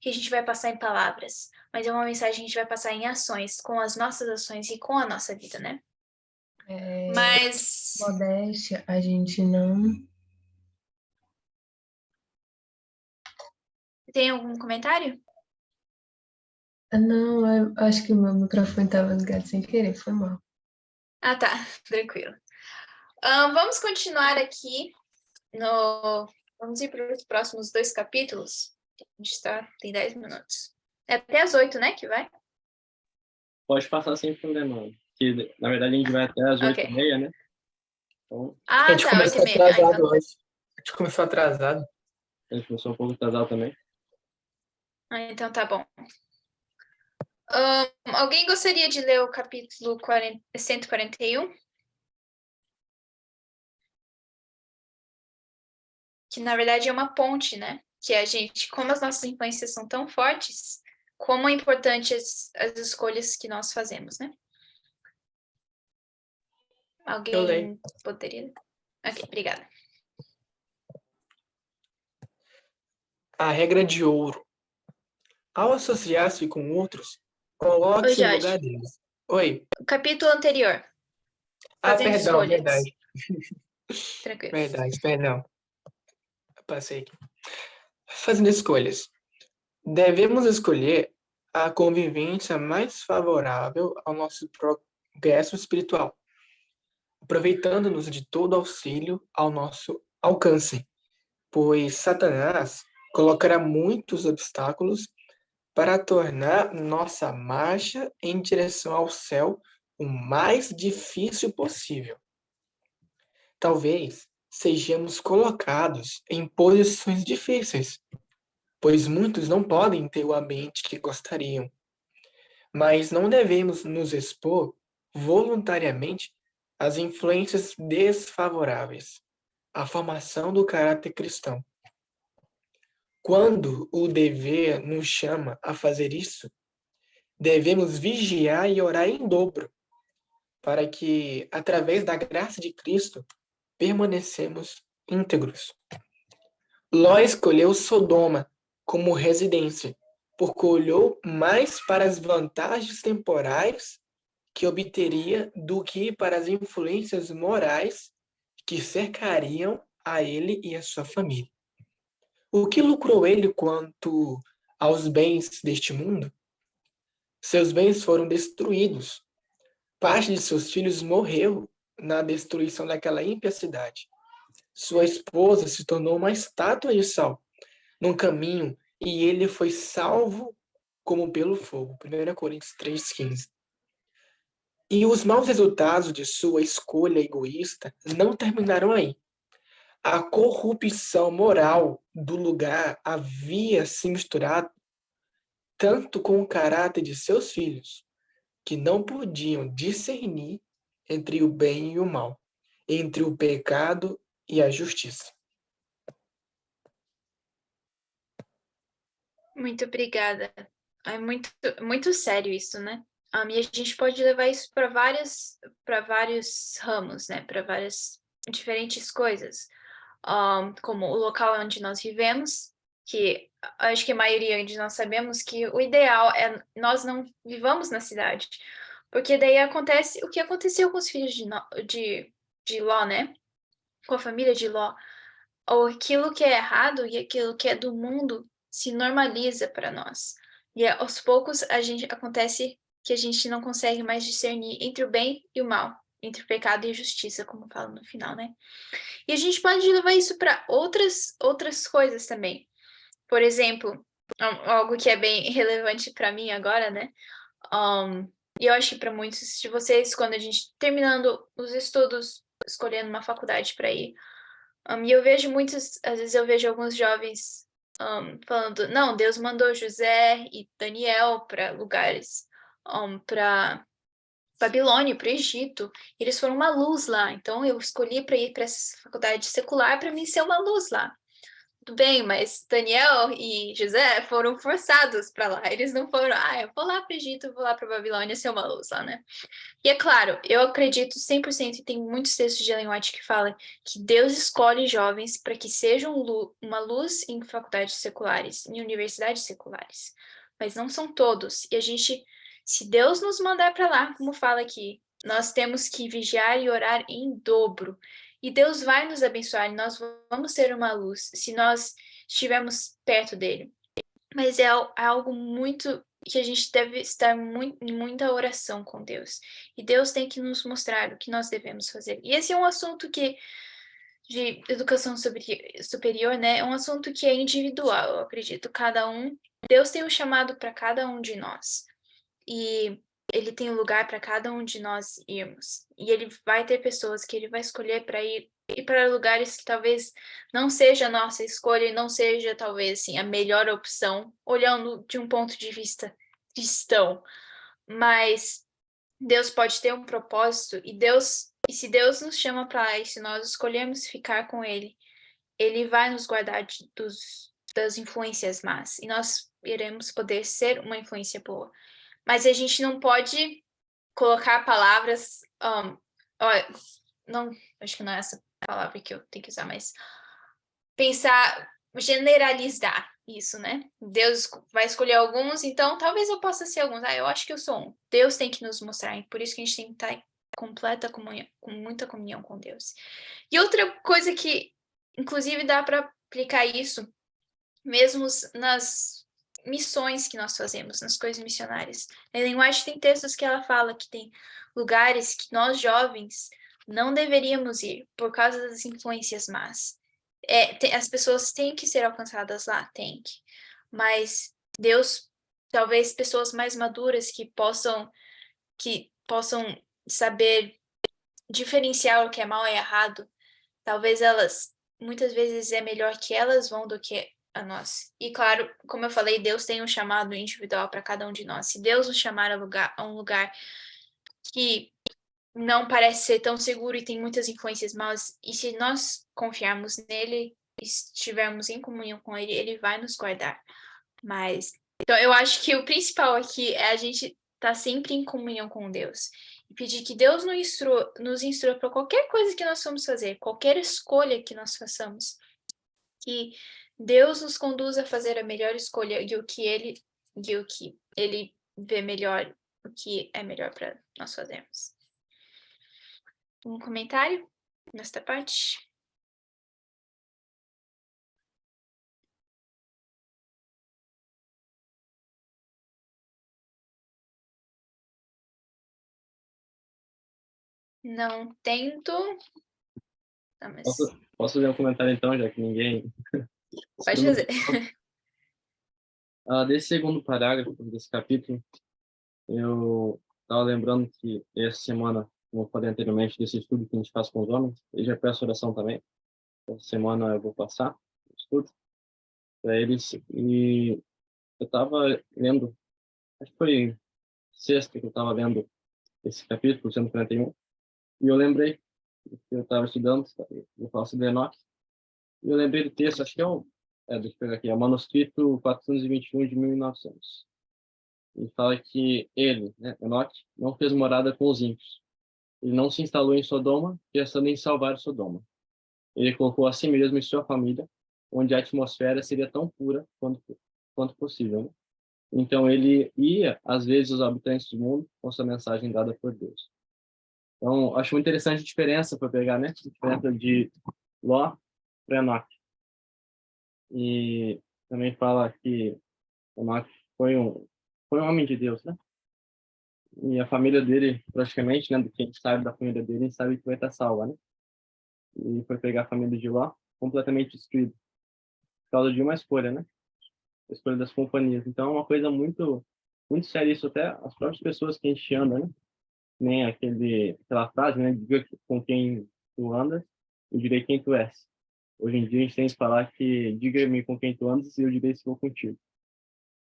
que a gente vai passar em palavras, mas é uma mensagem que a gente vai passar em ações, com as nossas ações e com a nossa vida, né? Mas... Modéstia, a gente não... Tem algum comentário? Não, eu acho que o meu microfone estava ligado sem querer, foi mal. Ah, tá. Tranquilo. Vamos continuar aqui Vamos ir para os próximos 2 capítulos. A gente tem 10 minutos. É até as 8, né, que vai? Pode passar sem problema. Que, na verdade, a gente vai até as 8h30, né? Então, A gente tá, começou 8h30. atrasado Então... hoje. A gente começou atrasado. a gente começou um pouco atrasado também. então tá bom. Alguém gostaria de ler o capítulo 141? Que, na verdade, é uma ponte, né? Que a gente, como as nossas influências são tão fortes, como é importante as escolhas que nós fazemos, né? Alguém poderia? Ok, obrigada. A regra de ouro. Ao associar-se com outros, coloque-se no lugar deles. Oi. O capítulo anterior. Fazendo Perdão, escolhas. verdade. Tranquilo. Verdade, perdão. Eu passei aqui. Fazendo escolhas. Devemos escolher a convivência mais favorável ao nosso progresso espiritual, aproveitando-nos de todo auxílio ao nosso alcance, pois Satanás colocará muitos obstáculos para tornar nossa marcha em direção ao céu o mais difícil possível. Talvez sejamos colocados em posições difíceis, pois muitos não podem ter o ambiente que gostariam. Mas não devemos nos expor voluntariamente às influências desfavoráveis à formação do caráter cristão. Quando o dever nos chama a fazer isso, devemos vigiar e orar em dobro, para que, através da graça de Cristo, permanecemos íntegros. Ló escolheu Sodoma como residência, porque olhou mais para as vantagens temporais que obteria do que para as influências morais que cercariam a ele e a sua família. O que lucrou ele quanto aos bens deste mundo? Seus bens foram destruídos. Parte de seus filhos morreu na destruição daquela ímpia cidade. Sua esposa se tornou uma estátua de sal num caminho e ele foi salvo como pelo fogo. 1 Coríntios 3,15. E os maus resultados de sua escolha egoísta não terminaram aí. A corrupção moral do lugar havia se misturado tanto com o caráter de seus filhos, que não podiam discernir entre o bem e o mal, entre o pecado e a justiça. Muito obrigada. É muito sério isso, né? E a gente pode levar isso para vários ramos, né? Para várias diferentes coisas. Como o local onde nós vivemos, que acho que a maioria de nós sabemos que o ideal é nós não vivamos na cidade, porque daí acontece o que aconteceu com os filhos de Ló, né? Com a família de Ló. Ou aquilo que é errado e aquilo que é do mundo se normaliza para nós. E aos poucos acontece que a gente não consegue mais discernir entre o bem e o mal, entre o pecado e a justiça, como fala no final, né? E a gente pode levar isso para outras coisas também. Por exemplo, algo que é bem relevante para mim agora, né? E eu acho que para muitos de vocês, quando a gente terminando os estudos, escolhendo uma faculdade para ir, e eu vejo às vezes eu vejo alguns jovens falando, não, Deus mandou José e Daniel para lugares, para Babilônia, para o Egito, eles foram uma luz lá, então eu escolhi para ir para essa faculdade secular para mim ser uma luz lá. Tudo bem, mas Daniel e José foram forçados para lá, eles não foram, eu vou lá para o Egito, vou lá para Babilônia ser uma luz lá, né? E é claro, eu acredito 100%, e tem muitos textos de Ellen White que falam que Deus escolhe jovens para que sejam uma luz em faculdades seculares, em universidades seculares, mas não são todos, e se Deus nos mandar para lá, como fala aqui, nós temos que vigiar e orar em dobro. E Deus vai nos abençoar, e nós vamos ser uma luz se nós estivermos perto dele. Mas é algo muito que a gente deve estar em muita oração com Deus. E Deus tem que nos mostrar o que nós devemos fazer. E esse é um assunto de educação superior, né? É um assunto que é individual, eu acredito. Deus tem um chamado para cada um de nós. E ele tem um lugar para cada um de nós irmos. E ele vai ter pessoas que ele vai escolher para ir para lugares que talvez não seja a nossa escolha e não seja, talvez, assim, a melhor opção, olhando de um ponto de vista cristão. Mas Deus pode ter um propósito e se Deus nos chama para lá e se nós escolhermos ficar com ele, ele vai nos guardar das influências más e nós iremos poder ser uma influência boa. Mas a gente não pode colocar palavras, não, acho que não é essa palavra que eu tenho que usar, mas generalizar isso, né? Deus vai escolher alguns, então talvez eu possa ser alguns. Eu acho que eu sou um. Deus tem que nos mostrar, e por isso que a gente tem que estar em completa comunhão, com muita comunhão com Deus. E outra coisa que, inclusive, dá para aplicar isso, mesmo nas missões que nós fazemos, nas coisas missionárias. Ellen White tem textos que ela fala que tem lugares que nós jovens não deveríamos ir por causa das influências más. As pessoas têm que ser alcançadas lá, mas Deus talvez pessoas mais maduras que possam saber diferenciar o que é mal e errado. Talvez elas, muitas vezes é melhor que elas vão do que a nós. E claro, como eu falei, Deus tem um chamado individual para cada um de nós. Se Deus nos chamar a um lugar que não parece ser tão seguro e tem muitas influências maus, e se nós confiarmos nele, estivermos em comunhão com ele, ele vai nos guardar. Mas, então eu acho que o principal aqui é a gente estar sempre em comunhão com Deus. E pedir que Deus nos instrua para qualquer coisa que nós vamos fazer, qualquer escolha que nós façamos. Que Deus nos conduza a fazer a melhor escolha e o que ele vê melhor, o que é melhor para nós fazermos. Um comentário nesta parte? Não tento. Tá, mas... Posso fazer um comentário então, já que ninguém... Pode fazer. Desse segundo parágrafo desse capítulo, eu estava lembrando que essa semana, como eu falei anteriormente, desse estudo que a gente faz com os homens, eu já peço oração também. Essa semana eu vou passar o estudo para eles. E eu estava lendo, acho que foi sexta que eu estava lendo esse capítulo, 141, e eu lembrei que eu estava estudando, eu falo sobre Enoque, e eu lembrei do texto, acho que deixa eu pegar aqui, é o manuscrito 421 de 1900. E fala que ele, né, Enoque, não fez morada com os ímpios. Ele não se instalou em Sodoma, pensando em salvar Sodoma. Ele colocou a si mesmo e sua família, onde a atmosfera seria tão pura quanto possível. Né? Então ele ia, às vezes, aos habitantes do mundo com sua mensagem dada por Deus. Então, acho muito interessante a diferença para pegar, né? A diferença de Ló para Enoque. E também fala que Enoque foi um homem de Deus, né? E a família dele, praticamente, né? Do que a gente sabe da família dele, a gente sabe que vai estar salva, né? E foi pegar a família de Ló completamente destruída por causa de uma escolha, né? A escolha das companhias. Então, é uma coisa muito, muito séria isso, até as próprias pessoas que a gente anda, né? Nem aquela frase, né? Diga com quem tu andas, eu direi quem tu és. Hoje em dia, a gente tem que falar que diga-me com quem tu andas e eu direi se vou contigo.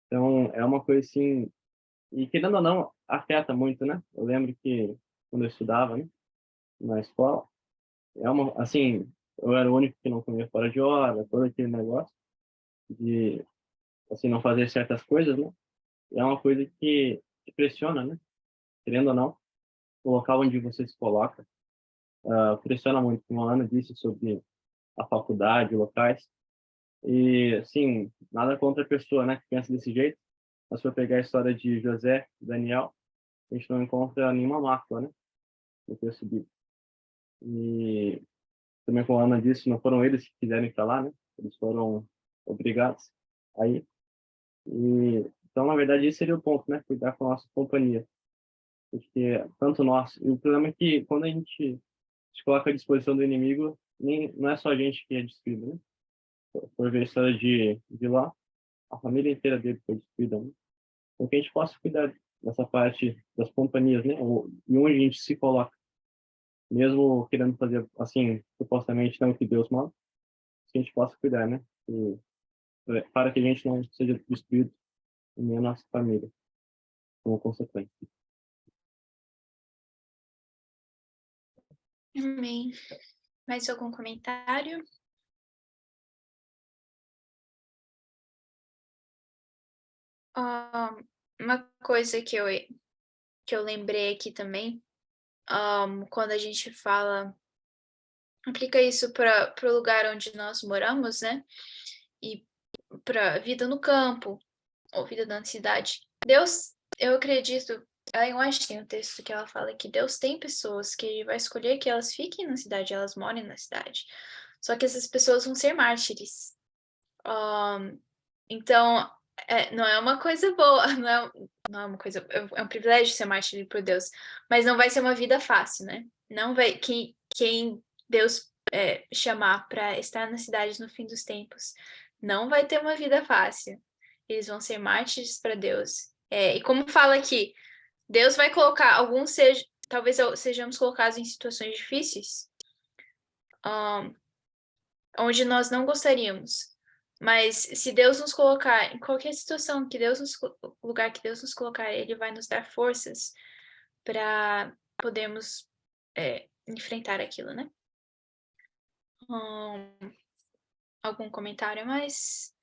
Então, é uma coisa assim, e querendo ou não, afeta muito, né? Eu lembro que quando eu estudava, né, na escola, assim, eu era o único que não comia fora de hora, todo aquele negócio de, assim, não fazer certas coisas, né? E é uma coisa que te pressiona, né? Querendo ou não, o local onde você se coloca, pressiona muito. Como a Ana disse sobre a faculdade, locais, e, assim, nada contra a pessoa, né, que pensa desse jeito, mas se eu pegar a história de José e Daniel, a gente não encontra nenhuma mácula, né, no texto bíblico. E também, como a Ana disse, não foram eles que quiseram ir para lá, né, eles foram obrigados a ir. Então, na verdade, esse seria o ponto, né, cuidar com a nossa companhia. Porque tanto nós... E o problema é que quando a gente se coloca à disposição do inimigo, não é só a gente que é destruído, né? Por ver a história de Ló, a família inteira dele foi destruída, né? Então, que a gente possa cuidar dessa parte das companhias, né? E onde a gente se coloca, mesmo querendo fazer, assim, supostamente não o que Deus manda, que a gente possa cuidar, né? Para que a gente não seja destruído, nem a nossa família, como consequência. Amém. Mais algum comentário? Uma coisa que eu lembrei aqui também, quando a gente aplica isso para o lugar onde nós moramos, né? E para a vida no campo, ou vida na cidade. Deus, eu acredito, eu acho que tem um texto que ela fala que Deus tem pessoas que Ele vai escolher que elas fiquem na cidade, elas morem na cidade. Só que essas pessoas vão ser mártires. Então, não é uma coisa boa, não é uma coisa, é um privilégio ser mártir por Deus, mas não vai ser uma vida fácil, né? Não vai, quem Deus chamar para estar na cidade no fim dos tempos, não vai ter uma vida fácil. eles vão ser mártires para Deus. E como fala aqui, Deus vai colocar, talvez sejamos colocados em situações difíceis, onde nós não gostaríamos. Mas se Deus nos colocar em qualquer situação, lugar que Deus nos colocar, Ele vai nos dar forças para podermos enfrentar aquilo, né? Algum comentário a mais?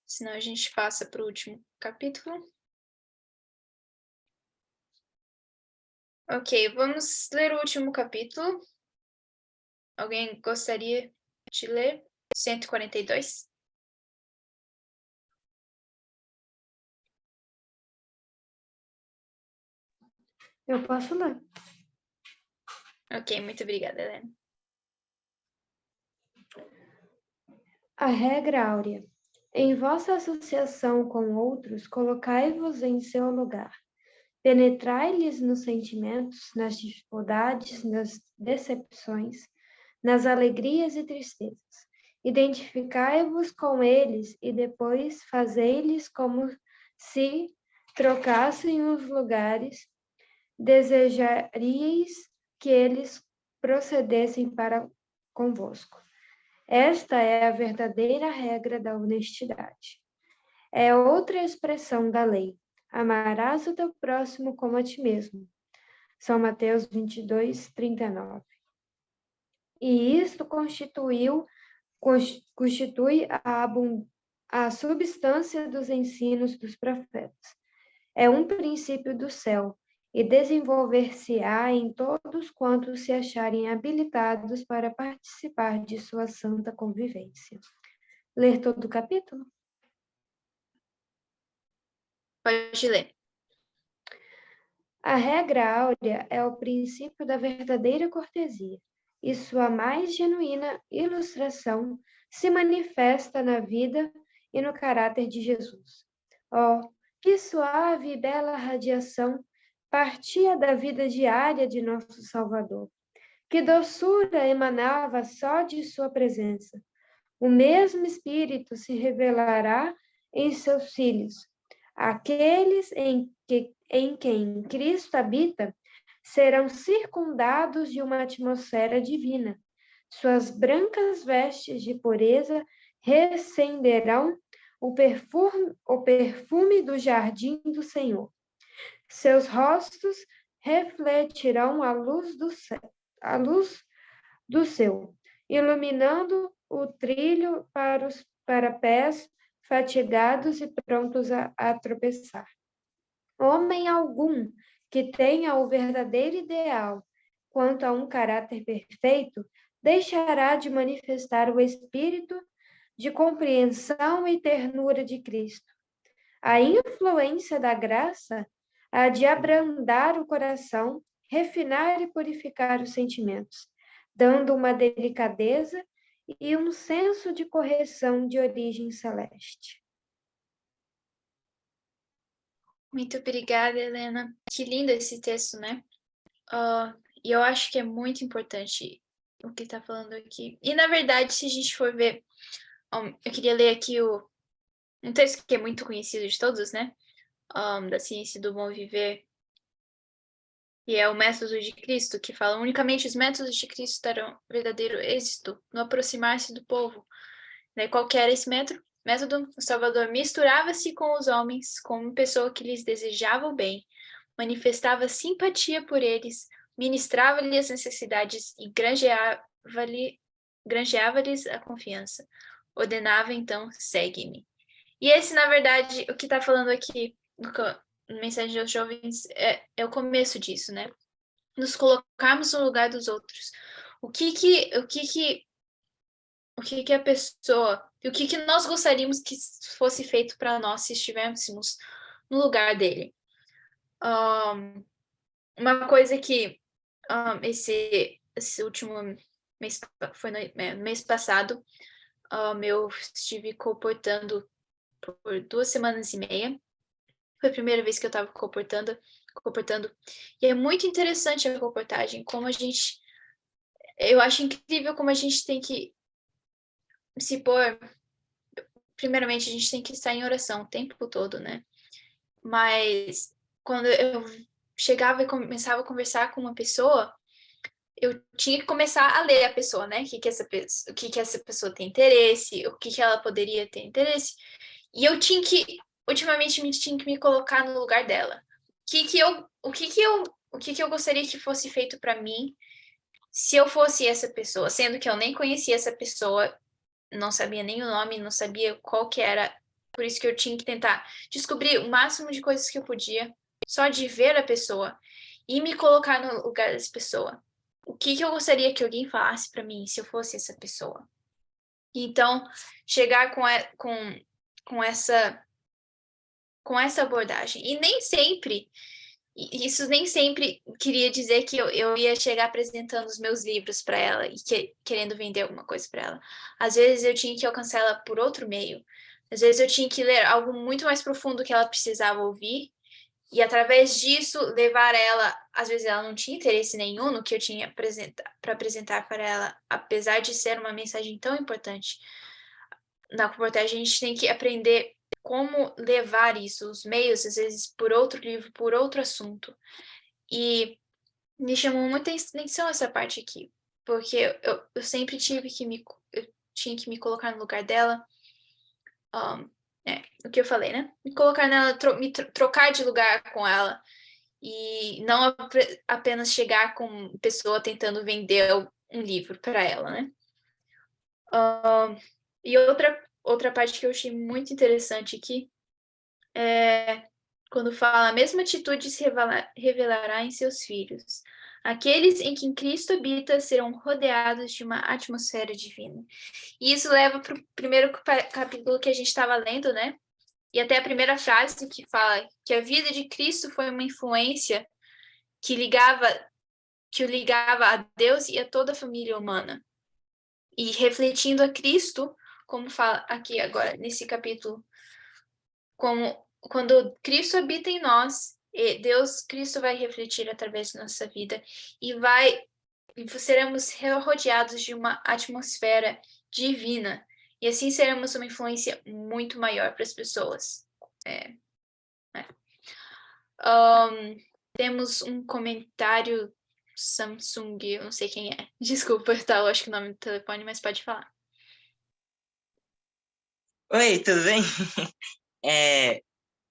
Senão a gente passa para o último capítulo. Ok, vamos ler o último capítulo. Alguém gostaria de ler? 142. Eu posso ler. Ok, muito obrigada, Helena. A regra áurea. Em vossa associação com outros, colocai-vos em seu lugar. Penetrai-lhes nos sentimentos, nas dificuldades, nas decepções, nas alegrias e tristezas. Identificai-vos com eles e depois fazei-lhes como se trocassem os lugares. Desejaríeis que eles procedessem para convosco. Esta é a verdadeira regra da honestidade. É outra expressão da lei. Amarás o teu próximo como a ti mesmo. São Mateus 22, 39. E isto constitui a substância dos ensinos dos profetas. É um princípio do céu, e desenvolver-se-á em todos quantos se acharem habilitados para participar de sua santa convivência. Ler todo o capítulo? Pode ler. A regra áurea é o princípio da verdadeira cortesia, e sua mais genuína ilustração se manifesta na vida e no caráter de Jesus. Oh, que suave e bela radiação partia da vida diária de nosso Salvador. Que doçura emanava só de sua presença. O mesmo Espírito se revelará em seus filhos. Aqueles em quem Cristo habita serão circundados de uma atmosfera divina. Suas brancas vestes de pureza recenderão o perfume do jardim do Senhor. Seus rostos refletirão a luz do céu, iluminando o trilho para pés fatigados e prontos a tropeçar. Homem algum que tenha o verdadeiro ideal quanto a um caráter perfeito, deixará de manifestar o espírito de compreensão e ternura de Cristo. A influência da graça há de abrandar o coração, refinar e purificar os sentimentos, dando uma delicadeza e um senso de correção de origem celeste. Muito obrigada, Helena. Que lindo esse texto, né? E eu acho que é muito importante o que está falando aqui. E, na verdade, se a gente for ver, eu queria ler aqui um texto que é muito conhecido de todos, né? Da ciência do bom viver, e é o método de Cristo, que fala unicamente os métodos de Cristo terão verdadeiro êxito no aproximar-se do povo. Né? Qual que era esse método? O Salvador misturava-se com os homens como uma pessoa que lhes desejava o bem, manifestava simpatia por eles, ministrava-lhes as necessidades e granjeava-lhes a confiança. Ordenava, então, segue-me. E esse, na verdade, o que está falando aqui no Mensagem aos Jovens é o começo disso, né? Nos colocarmos no lugar dos outros. O que a pessoa, o que nós gostaríamos que fosse feito para nós se estivéssemos no lugar dele. Uma coisa que esse último mês, foi no mês passado, eu estive colportando por 2 semanas e meia. Foi a primeira vez que eu estava colportando. E é muito interessante a colportagem, eu acho incrível como a gente tem que se pôr primeiramente, a gente tem que estar em oração o tempo todo, né? Mas quando eu chegava e começava a conversar com uma pessoa, eu tinha que começar a ler a pessoa, né? O que essa pessoa tem interesse, o que ela poderia ter interesse. E eu tinha que, ultimamente, tinha que me colocar no lugar dela. O que que eu gostaria que fosse feito para mim se eu fosse essa pessoa, sendo que eu nem conhecia essa pessoa, não sabia nem o nome, não sabia qual que era. Por isso que eu tinha que tentar descobrir o máximo de coisas que eu podia, só de ver a pessoa e me colocar no lugar dessa pessoa. O que eu gostaria que alguém falasse para mim se eu fosse essa pessoa? Então, chegar com essa abordagem. E nem sempre, isso nem sempre queria dizer que eu ia chegar apresentando os meus livros para ela e querendo vender alguma coisa para ela. Às vezes eu tinha que alcançar ela por outro meio. Às vezes eu tinha que ler algo muito mais profundo que ela precisava ouvir e através disso levar ela, às vezes ela não tinha interesse nenhum no que eu tinha para apresentar para ela, apesar de ser uma mensagem tão importante. Na reportagem a gente tem que aprender como levar isso, os meios, às vezes por outro livro, por outro assunto. E me chamou muita atenção essa parte aqui, porque eu sempre eu tinha que me colocar no lugar dela. O que eu falei, né? Me colocar nela, trocar de lugar com ela e não apenas chegar com pessoa tentando vender um livro para ela, né? E outra parte que eu achei muito interessante aqui é quando fala: a mesma atitude se revelará em seus filhos. Aqueles em quem Cristo habita serão rodeados de uma atmosfera divina. E isso leva para o primeiro capítulo que a gente estava lendo, né? E até a primeira frase que fala que a vida de Cristo foi uma influência que o ligava a Deus e a toda a família humana. E refletindo a Cristo, como fala aqui agora, nesse capítulo, como quando Cristo habita em nós, Cristo vai refletir através da nossa vida e seremos rodeados de uma atmosfera divina. E assim seremos uma influência muito maior para as pessoas. Temos um comentário Samsung, eu não sei quem é. Desculpa, tá? Eu acho que o nome do telefone, mas pode falar. Oi, tudo bem?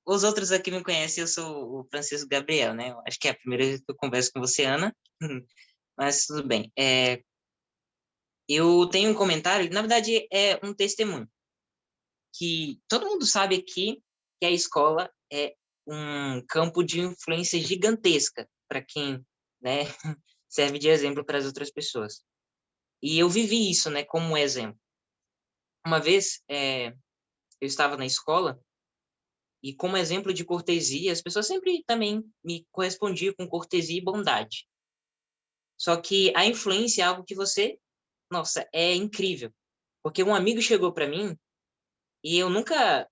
Os outros aqui me conhecem, eu sou o Francisco Gabriel, né? Acho que é a primeira vez que eu converso com você, Ana, mas tudo bem. Eu tenho um comentário, na verdade é um testemunho, que todo mundo sabe aqui que a escola é um campo de influência gigantesca para quem, né, serve de exemplo para as outras pessoas. E eu vivi isso, né, como um exemplo. Uma vez, eu estava na escola e, como exemplo de cortesia, as pessoas sempre também me correspondiam com cortesia e bondade. Só que a influência é algo que nossa, é incrível. Porque um amigo chegou para mim e eu nunca,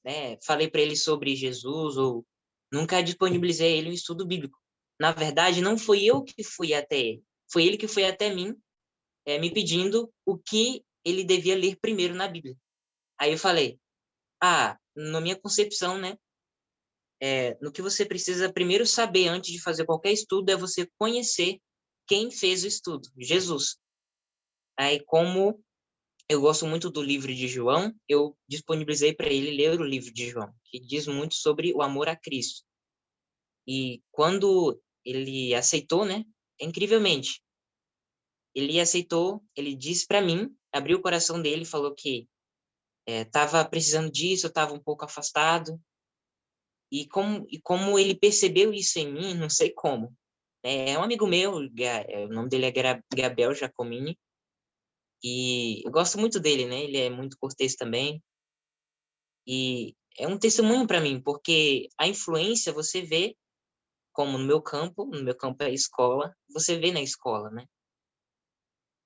né, falei para ele sobre Jesus ou nunca disponibilizei ele um estudo bíblico. Na verdade, não fui eu que fui até ele. Foi ele que foi até mim, me pedindo o que ele devia ler primeiro na Bíblia. Aí eu falei, na minha concepção, né, no que você precisa primeiro saber antes de fazer qualquer estudo é você conhecer quem fez o estudo, Jesus. Aí, como eu gosto muito do livro de João, eu disponibilizei para ele ler o livro de João, que diz muito sobre o amor a Cristo. E quando ele aceitou, né, incrivelmente, ele aceitou, ele disse para mim, abriu o coração dele, falou que estava precisando disso, eu estava um pouco afastado. E como ele percebeu isso em mim, não sei como. É um amigo meu, o nome dele é Gabriel Giacomini, e eu gosto muito dele, né? Ele é muito cortês também. E é um testemunho para mim, porque a influência você vê, como no meu campo é a escola, você vê na escola, né?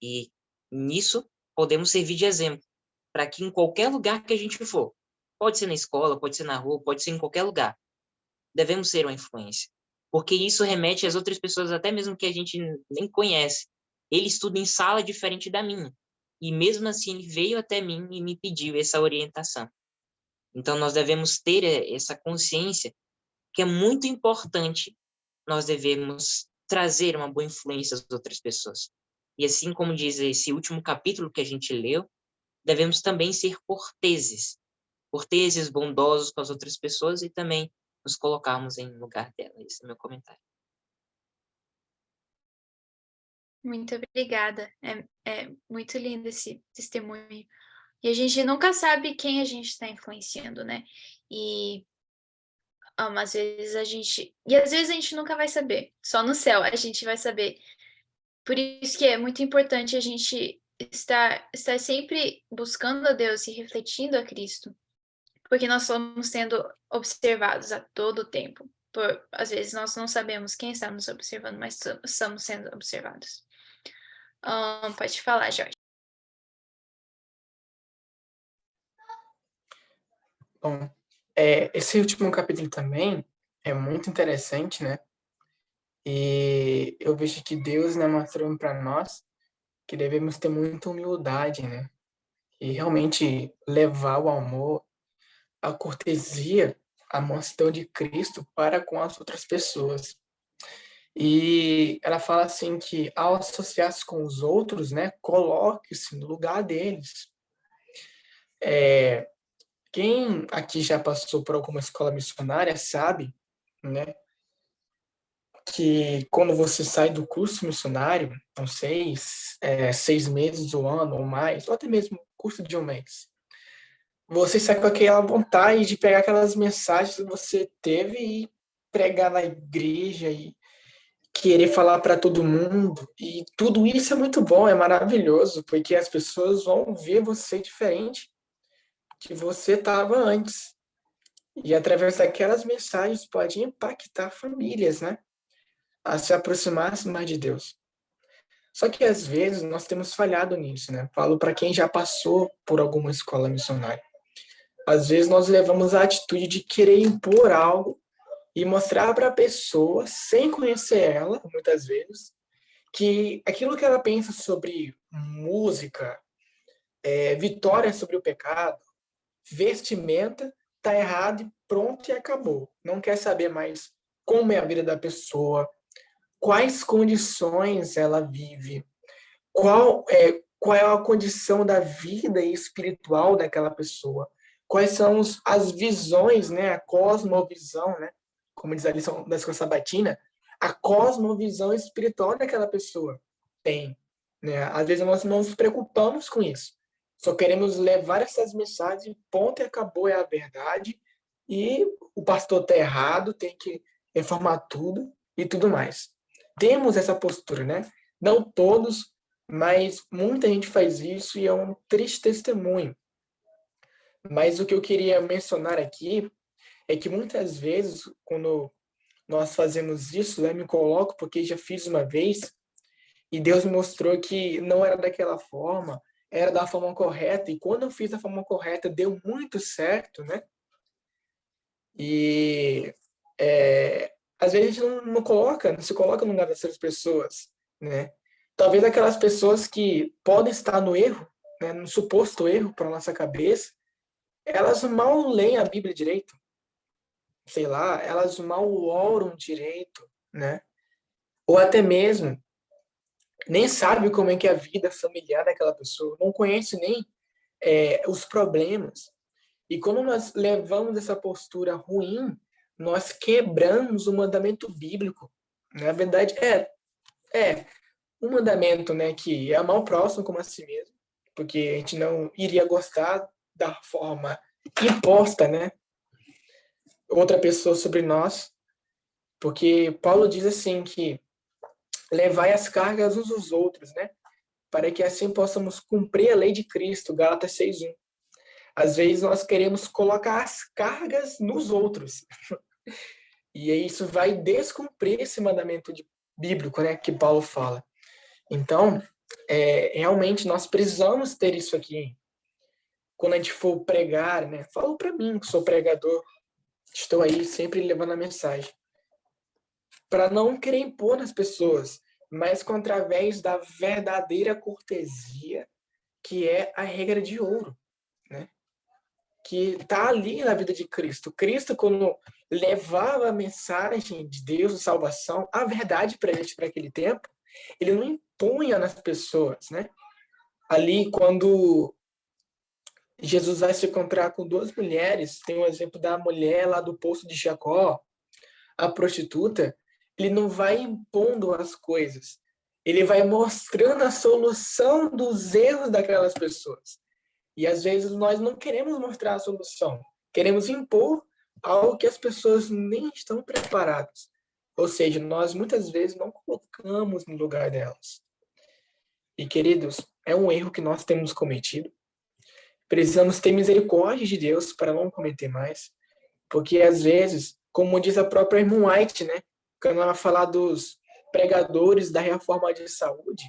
E nisso podemos servir de exemplo, para que em qualquer lugar que a gente for, pode ser na escola, pode ser na rua, pode ser em qualquer lugar, devemos ser uma influência. Porque isso remete às outras pessoas, até mesmo que a gente nem conhece. Ele estuda em sala diferente da minha. e mesmo assim ele veio até mim e me pediu essa orientação. Então nós devemos ter essa consciência que é muito importante, nós devemos trazer uma boa influência às outras pessoas. E assim como diz esse último capítulo que a gente leu, devemos também ser corteses, bondosos com as outras pessoas e também nos colocarmos em lugar dela. Esse é o meu comentário. Muito obrigada. É muito lindo esse testemunho. E a gente nunca sabe quem a gente está influenciando, né? E às vezes a gente. E às vezes a gente nunca vai saber. Só no céu a gente vai saber. Por isso que é muito importante a gente estar sempre buscando a Deus e refletindo a Cristo. Porque nós estamos sendo observados a todo tempo. Às vezes nós não sabemos quem está nos observando, mas estamos sendo observados. Pode falar, Jorge. Bom, esse último capítulo também é muito interessante, né? E eu vejo que Deus, né, mostrou para nós que devemos ter muita humildade, né? E realmente levar o amor, a cortesia, a mansidão de Cristo para com as outras pessoas. E ela fala assim que ao associar-se com os outros, né, coloque-se no lugar deles. Quem aqui já passou por alguma escola missionária sabe, né, que quando você sai do curso missionário, não sei, 6 meses, um ano ou mais, ou até mesmo curso de um mês, você sai com aquela vontade de pegar aquelas mensagens que você teve e pregar na igreja e querer falar para todo mundo. E tudo isso é muito bom, é maravilhoso, porque as pessoas vão ver você diferente que você estava antes. E através daquelas mensagens pode impactar famílias, né? A se aproximar mais de Deus. Só que às vezes nós temos falhado nisso, né? Falo para quem já passou por alguma escola missionária. Às vezes nós levamos a atitude de querer impor algo e mostrar para a pessoa, sem conhecer ela, muitas vezes, que aquilo que ela pensa sobre música, vitória sobre o pecado, vestimenta, tá errado e pronto e acabou. Não quer saber mais como é a vida da pessoa, quais condições ela vive, qual é a condição da vida espiritual daquela pessoa, quais são as visões, né, a cosmovisão, né, como diz a lição da escola sabatina, a cosmovisão espiritual daquela pessoa tem, né? Às vezes nós não nos preocupamos com isso, só queremos levar essas mensagens, ponto e acabou, é a verdade, e o pastor está errado, tem que reformar tudo e tudo mais. Temos essa postura, né? Não todos, mas muita gente faz isso e é um triste testemunho. Mas o que eu queria mencionar aqui é que muitas vezes, quando nós fazemos isso, eu me coloco porque já fiz uma vez e Deus me mostrou que não era daquela forma, era da forma correta. E quando eu fiz da forma correta, deu muito certo, né? E às vezes a gente não se coloca no lugar dessas pessoas, né? Talvez aquelas pessoas que podem estar no erro, né, no suposto erro para nossa cabeça, elas mal leem a Bíblia direito. Sei lá, elas mal oram direito, né? Ou até mesmo nem sabe como é que é a vida familiar daquela pessoa, não conhece nem os problemas. E quando nós levamos essa postura ruim, nós quebramos o mandamento bíblico. Na verdade, um mandamento, né, que é amar o próximo como a si mesmo, porque a gente não iria gostar da forma imposta, né, outra pessoa sobre nós, porque Paulo diz assim que levai as cargas uns dos outros, né, para que assim possamos cumprir a lei de Cristo, Gálatas 6:1. Às vezes nós queremos colocar as cargas nos outros. E isso vai descumprir esse mandamento bíblico, né, que Paulo fala. Então, realmente nós precisamos ter isso aqui. Quando a gente for pregar, né, falo para mim que sou pregador, estou aí sempre levando a mensagem. Para não querer impor nas pessoas, mas através da verdadeira cortesia, que é a regra de ouro, né? Que está ali na vida de Cristo. Cristo, quando levava a mensagem de Deus, de salvação, a verdade para a gente para aquele tempo, ele não impunha nas pessoas, né? Ali, quando Jesus vai se encontrar com duas mulheres, tem o exemplo da mulher lá do poço de Jacó, a prostituta, ele não vai impondo as coisas, ele vai mostrando a solução dos erros daquelas pessoas. E às vezes nós não queremos mostrar a solução, queremos impor algo que as pessoas nem estão preparadas. Ou seja, nós muitas vezes não colocamos no lugar delas. E queridos, é um erro que nós temos cometido. Precisamos ter misericórdia de Deus para não cometer mais. Porque às vezes, como diz a própria irmã White, né, quando ela fala dos pregadores da reforma de saúde,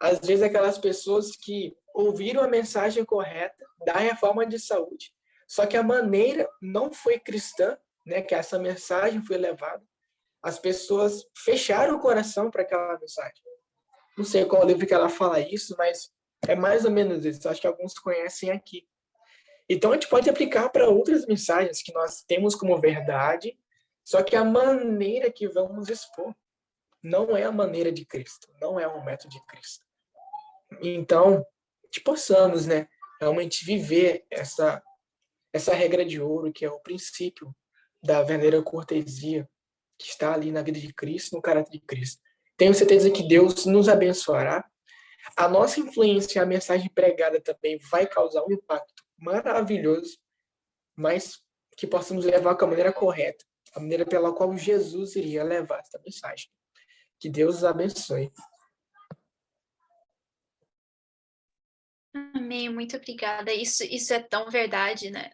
às vezes aquelas pessoas que ouviram a mensagem correta da reforma de saúde, só que a maneira não foi cristã, né, que essa mensagem foi levada, as pessoas fecharam o coração para aquela mensagem. Não sei qual livro que ela fala isso, mas é mais ou menos isso. Acho que alguns conhecem aqui. Então, a gente pode aplicar para outras mensagens que nós temos como verdade, só que a maneira que vamos expor não é a maneira de Cristo, não é o método de Cristo. Então, que possamos, né, realmente viver essa regra de ouro, que é o princípio da verdadeira cortesia, que está ali na vida de Cristo, no caráter de Cristo. Tenho certeza que Deus nos abençoará. A nossa influência, a mensagem pregada também vai causar um impacto maravilhoso, mas que possamos levar com a maneira correta, a maneira pela qual Jesus iria levar essa mensagem. Que Deus os abençoe. Amém, muito obrigada. Isso é tão verdade, né?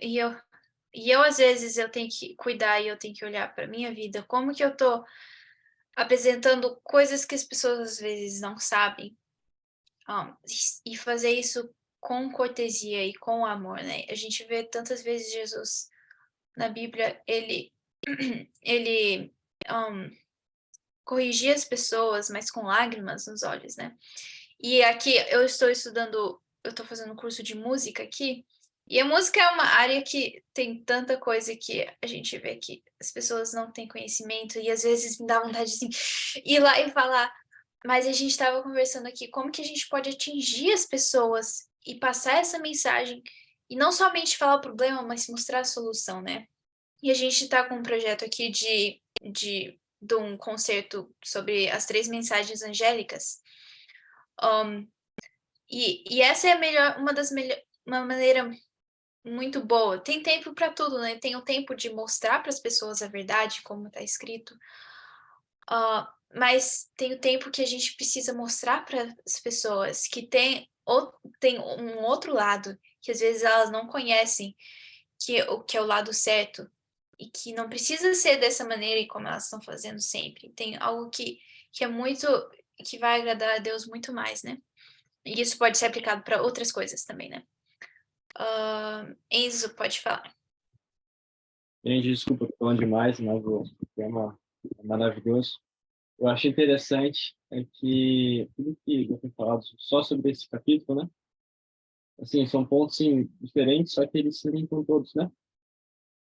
E eu às vezes eu tenho que cuidar e eu tenho que olhar para minha vida, como que eu tô apresentando coisas que as pessoas às vezes não sabem, e fazer isso com cortesia e com amor, né? A gente vê tantas vezes Jesus na Bíblia, ele ele corrigia as pessoas, mas com lágrimas nos olhos, né? E aqui eu estou fazendo curso de música aqui, e a música é uma área que tem tanta coisa que a gente vê que as pessoas não têm conhecimento, e às vezes me dá vontade de assim, ir lá e falar, mas a gente estava conversando aqui, como que a gente pode atingir as pessoas e passar essa mensagem, e não somente falar o problema, mas mostrar a solução, né? E a gente está com um projeto aqui de um concerto sobre as 3 mensagens angélicas. E essa é uma maneira muito boa. Tem tempo para tudo, né? Tem o tempo de mostrar para as pessoas a verdade, como está escrito. Mas tem o tempo que a gente precisa mostrar para as pessoas que tem um outro lado, que às vezes elas não conhecem, que é o lado certo. E que não precisa ser dessa maneira e como elas estão fazendo sempre. Tem algo que é muito, que vai agradar a Deus muito mais, né? E isso pode ser aplicado para outras coisas também, né? Enzo, pode falar. Gente, desculpa, tô falando demais, mas o tema é maravilhoso. Eu acho interessante que tudo que eu tenho falado só sobre esse capítulo, né? Assim, são pontos sim, diferentes, só que eles se linkam todos, né?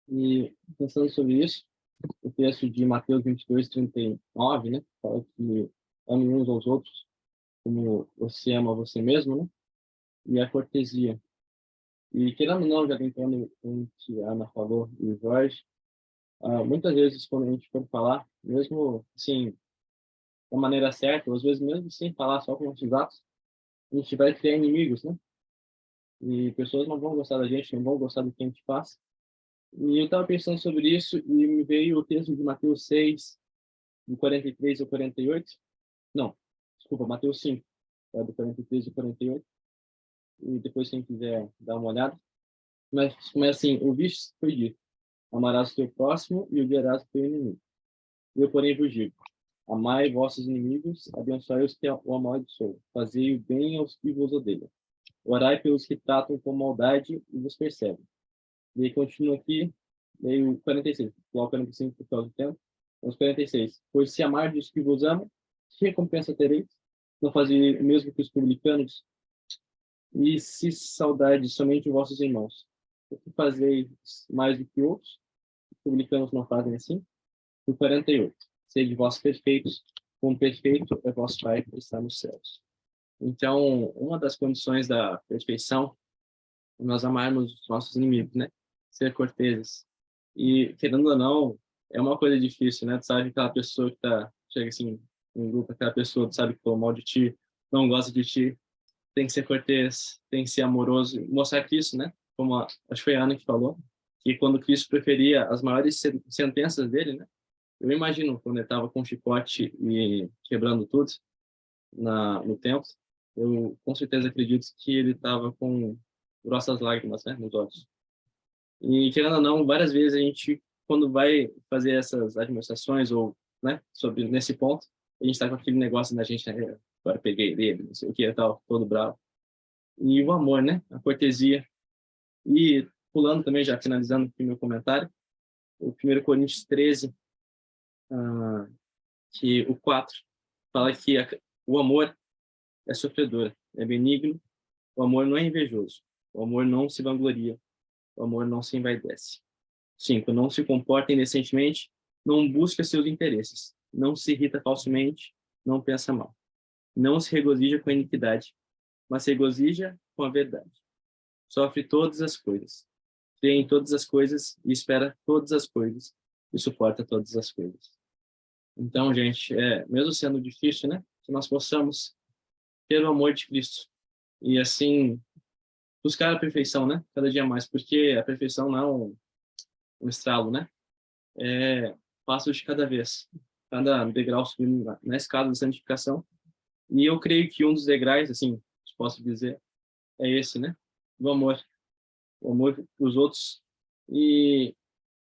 E pensando sobre isso, o texto de Mateus 22:39, né? Fala que amem uns aos outros como você ama você mesmo, né? E a cortesia. E querendo ou não, já tentando o que a Ana falou e o Jorge, muitas vezes quando a gente for falar, mesmo assim, da maneira certa, ou às vezes mesmo sem falar, só com os atos, a gente vai criar inimigos, né? E pessoas não vão gostar da gente, não vão gostar do que a gente faz. E eu estava pensando sobre isso e me veio o texto de Mateus 6, do 43 ao 48. Não, desculpa, Mateus 5, do 43 ao 48. E depois, quem quiser dar uma olhada. Mas assim, ouviste foi dito, amarás o teu próximo e odiarás o teu inimigo. Eu, porém, vos digo, amai vossos inimigos, abençoai os que o amaldiçoam, fazei o bem aos que vos odeiam. Orai pelos que tratam com maldade e vos perseguem. E aí continua aqui, leio 46, logo 45 por causa do tempo. Os 46. Pois se amardes os que vos amam, que recompensa tereis? Não fazei o mesmo que os publicanos E se saudade somente de vossos irmãos, o que fazeis mais do que outros? Os publicanos não fazem assim? O 48. Sede vós perfeitos, como perfeito é vosso Pai que está nos céus. Então, uma das condições da perfeição é nós amarmos os nossos inimigos, né? Ser corteses. E, querendo ou não, é uma coisa difícil, né? Tu sabe aquela pessoa que chega assim, em grupo, aquela pessoa, tu sabe que falou mal de ti, não gosta de ti, tem que ser cortês, tem que ser amoroso, mostrar Cristo, né? Acho que foi a Ana que falou, que quando Cristo preferia as maiores sentenças dele, né? Eu imagino quando ele estava com chicote e quebrando tudo no templo, eu com certeza acredito que ele estava com grossas lágrimas, né, nos olhos. E querendo ou não, várias vezes a gente, quando vai fazer essas administrações ou, né, sobre nesse ponto, a gente está com aquele negócio da gente, né, agora peguei dele, não sei o que, tal, todo bravo. E o amor, né, a cortesia. E pulando também, já finalizando aqui meu comentário, o 1 Coríntios 13, que o 4 fala que o amor é sofredor, é benigno, o amor não é invejoso, o amor não se vangloria, o amor não se envaidece. 5. Não se comporta indecentemente, não busca seus interesses, não se irrita falsamente, não pensa mal. Não se regozija com a iniquidade, mas se regozija com a verdade. Sofre todas as coisas, crê em todas as coisas e espera todas as coisas e suporta todas as coisas. Então, gente, mesmo sendo difícil, né, que nós possamos ter o amor de Cristo e assim buscar a perfeição, né, cada dia mais, porque a perfeição não é um estralo, né, é passo de cada vez, cada degrau subindo na escada da santificação. E eu creio que um dos degraus, assim, posso dizer, é esse, né, do amor, o amor para os outros. E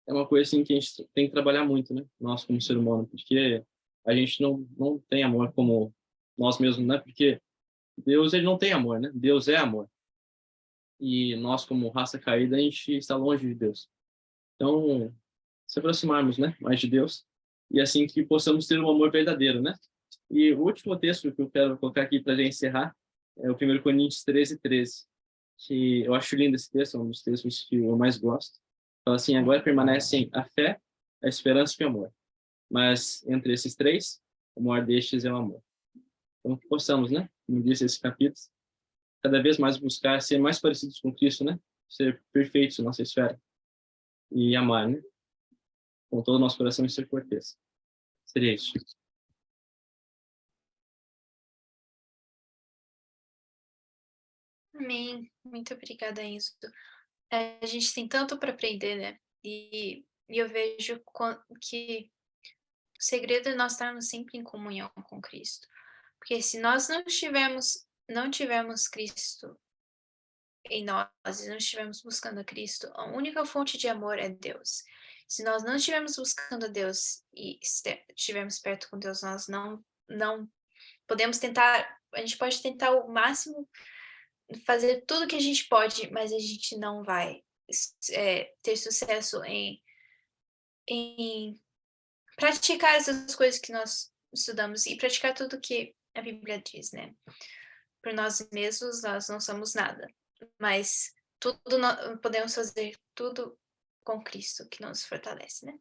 é uma coisa assim que a gente tem que trabalhar muito, né, nós como ser humano, porque a gente não tem amor como nós mesmos, né, porque Deus, ele não tem amor, né, Deus é amor. E nós, como raça caída, a gente está longe de Deus. Então, se aproximarmos, né, mais de Deus, e assim que possamos ter um amor verdadeiro, né. E o último texto que eu quero colocar aqui para a gente encerrar é o 1 Coríntios 13:13, que eu acho lindo esse texto, é um dos textos que eu mais gosto. Fala assim: agora permanecem a fé, a esperança e o amor. Mas entre esses três, o maior destes é o amor. Então, que possamos, né, como disse esse capítulo, cada vez mais buscar ser mais parecidos com Cristo, né, ser perfeitos na nossa esfera e amar, né, com todo o nosso coração e ser cortês. Seria isso. Amém. Muito obrigada, Enzo. A gente tem tanto para aprender, né? E eu vejo que o segredo é nós estarmos sempre em comunhão com Cristo. Porque se nós não tivermos Cristo em nós, e não estivermos buscando a Cristo, a única fonte de amor é Deus. Se nós não estivermos buscando a Deus e estivermos perto com Deus, nós não podemos tentar, a gente pode tentar o máximo, fazer tudo que a gente pode, mas a gente não vai ter sucesso em praticar essas coisas que nós estudamos e praticar tudo que a Bíblia diz, né? Por nós mesmos, nós não somos nada, mas podemos fazer tudo com Cristo que nos fortalece, né?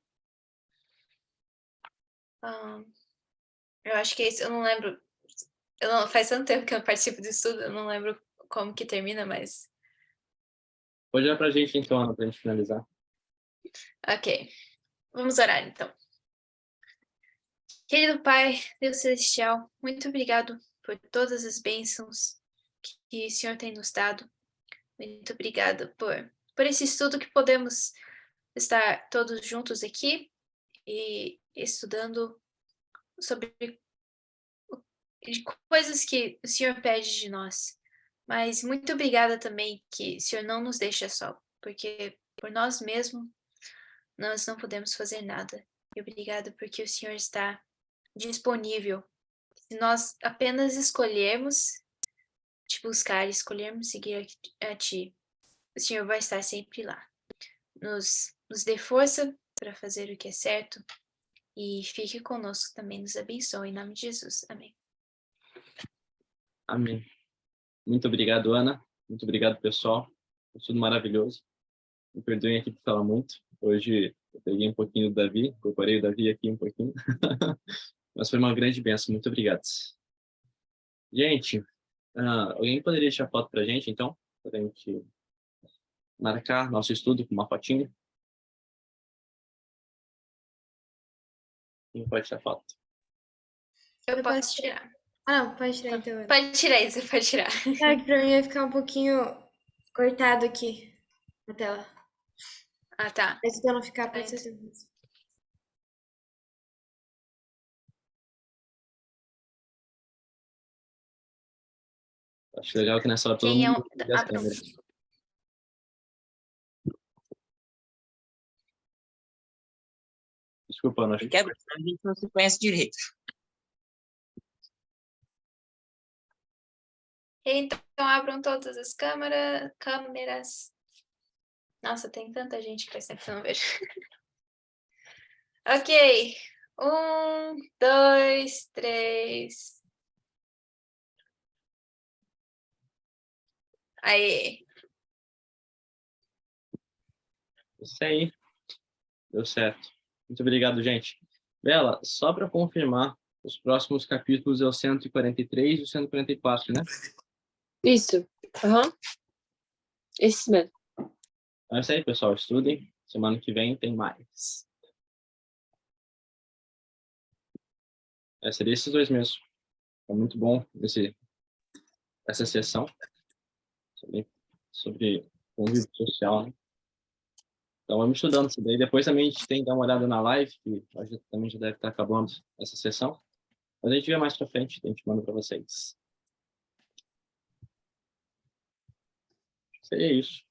Eu acho que esse, eu não lembro, faz tanto tempo que eu participo do estudo, eu não lembro como que termina, mas... Pode olhar para a gente, então, Ana, para a gente finalizar. Ok, vamos orar, então. Querido Pai, Deus Celestial, muito obrigado por todas as bênçãos que o Senhor tem nos dado. Muito obrigado por esse estudo que podemos estar todos juntos aqui e estudando sobre coisas que o Senhor pede de nós. Mas muito obrigada também que o Senhor não nos deixa só, porque por nós mesmos nós não podemos fazer nada. E obrigada porque o Senhor está disponível. Se nós apenas escolhermos te buscar, escolhermos seguir a Ti, o Senhor vai estar sempre lá. Nos dê força para fazer o que é certo e fique conosco também, nos abençoe, em nome de Jesus. Amém. Amém. Muito obrigado, Ana. Muito obrigado, pessoal. Foi tudo maravilhoso. Me perdoem aqui por falar muito. Hoje eu peguei um pouquinho do Davi, incorporei o Davi aqui um pouquinho. Mas foi uma grande bênção. Muito obrigado. Gente, alguém poderia deixar foto pra gente, então? Pra gente marcar nosso estudo com uma fotinha? Quem pode tirar foto? Eu posso tirar. Ah, não, pode tirar então. Pode tirar isso, pode tirar. É que pra mim vai ficar um pouquinho cortado aqui na tela. Ah, tá. Mas se eu não ficar, pode Tá, ser. Acho legal que nessa hora todo Quem é mundo o... liga as Ah, pronto. câmeras. Desculpa, não acho. Quebra, senão a gente não se conhece direito. Então, abram todas as câmeras. Nossa, tem tanta gente que faz tempo que eu não vejo. Ok. 1, 2, 3. Aí. Isso aí. Deu certo. Muito obrigado, gente. Bela, só para confirmar, os próximos capítulos é o 143 e o 144, né? Isso. Aham. Esse mesmo. Então é isso aí, pessoal. Estudem. Semana que vem tem mais. Seria esses dois mesmo. É muito bom essa sessão sobre convívio social, né? Então, vamos estudando isso daí. Depois também a gente tem que dar uma olhada na live, que também já deve estar acabando essa sessão. Mas a gente vê mais para frente, a gente manda para vocês. Seria isso.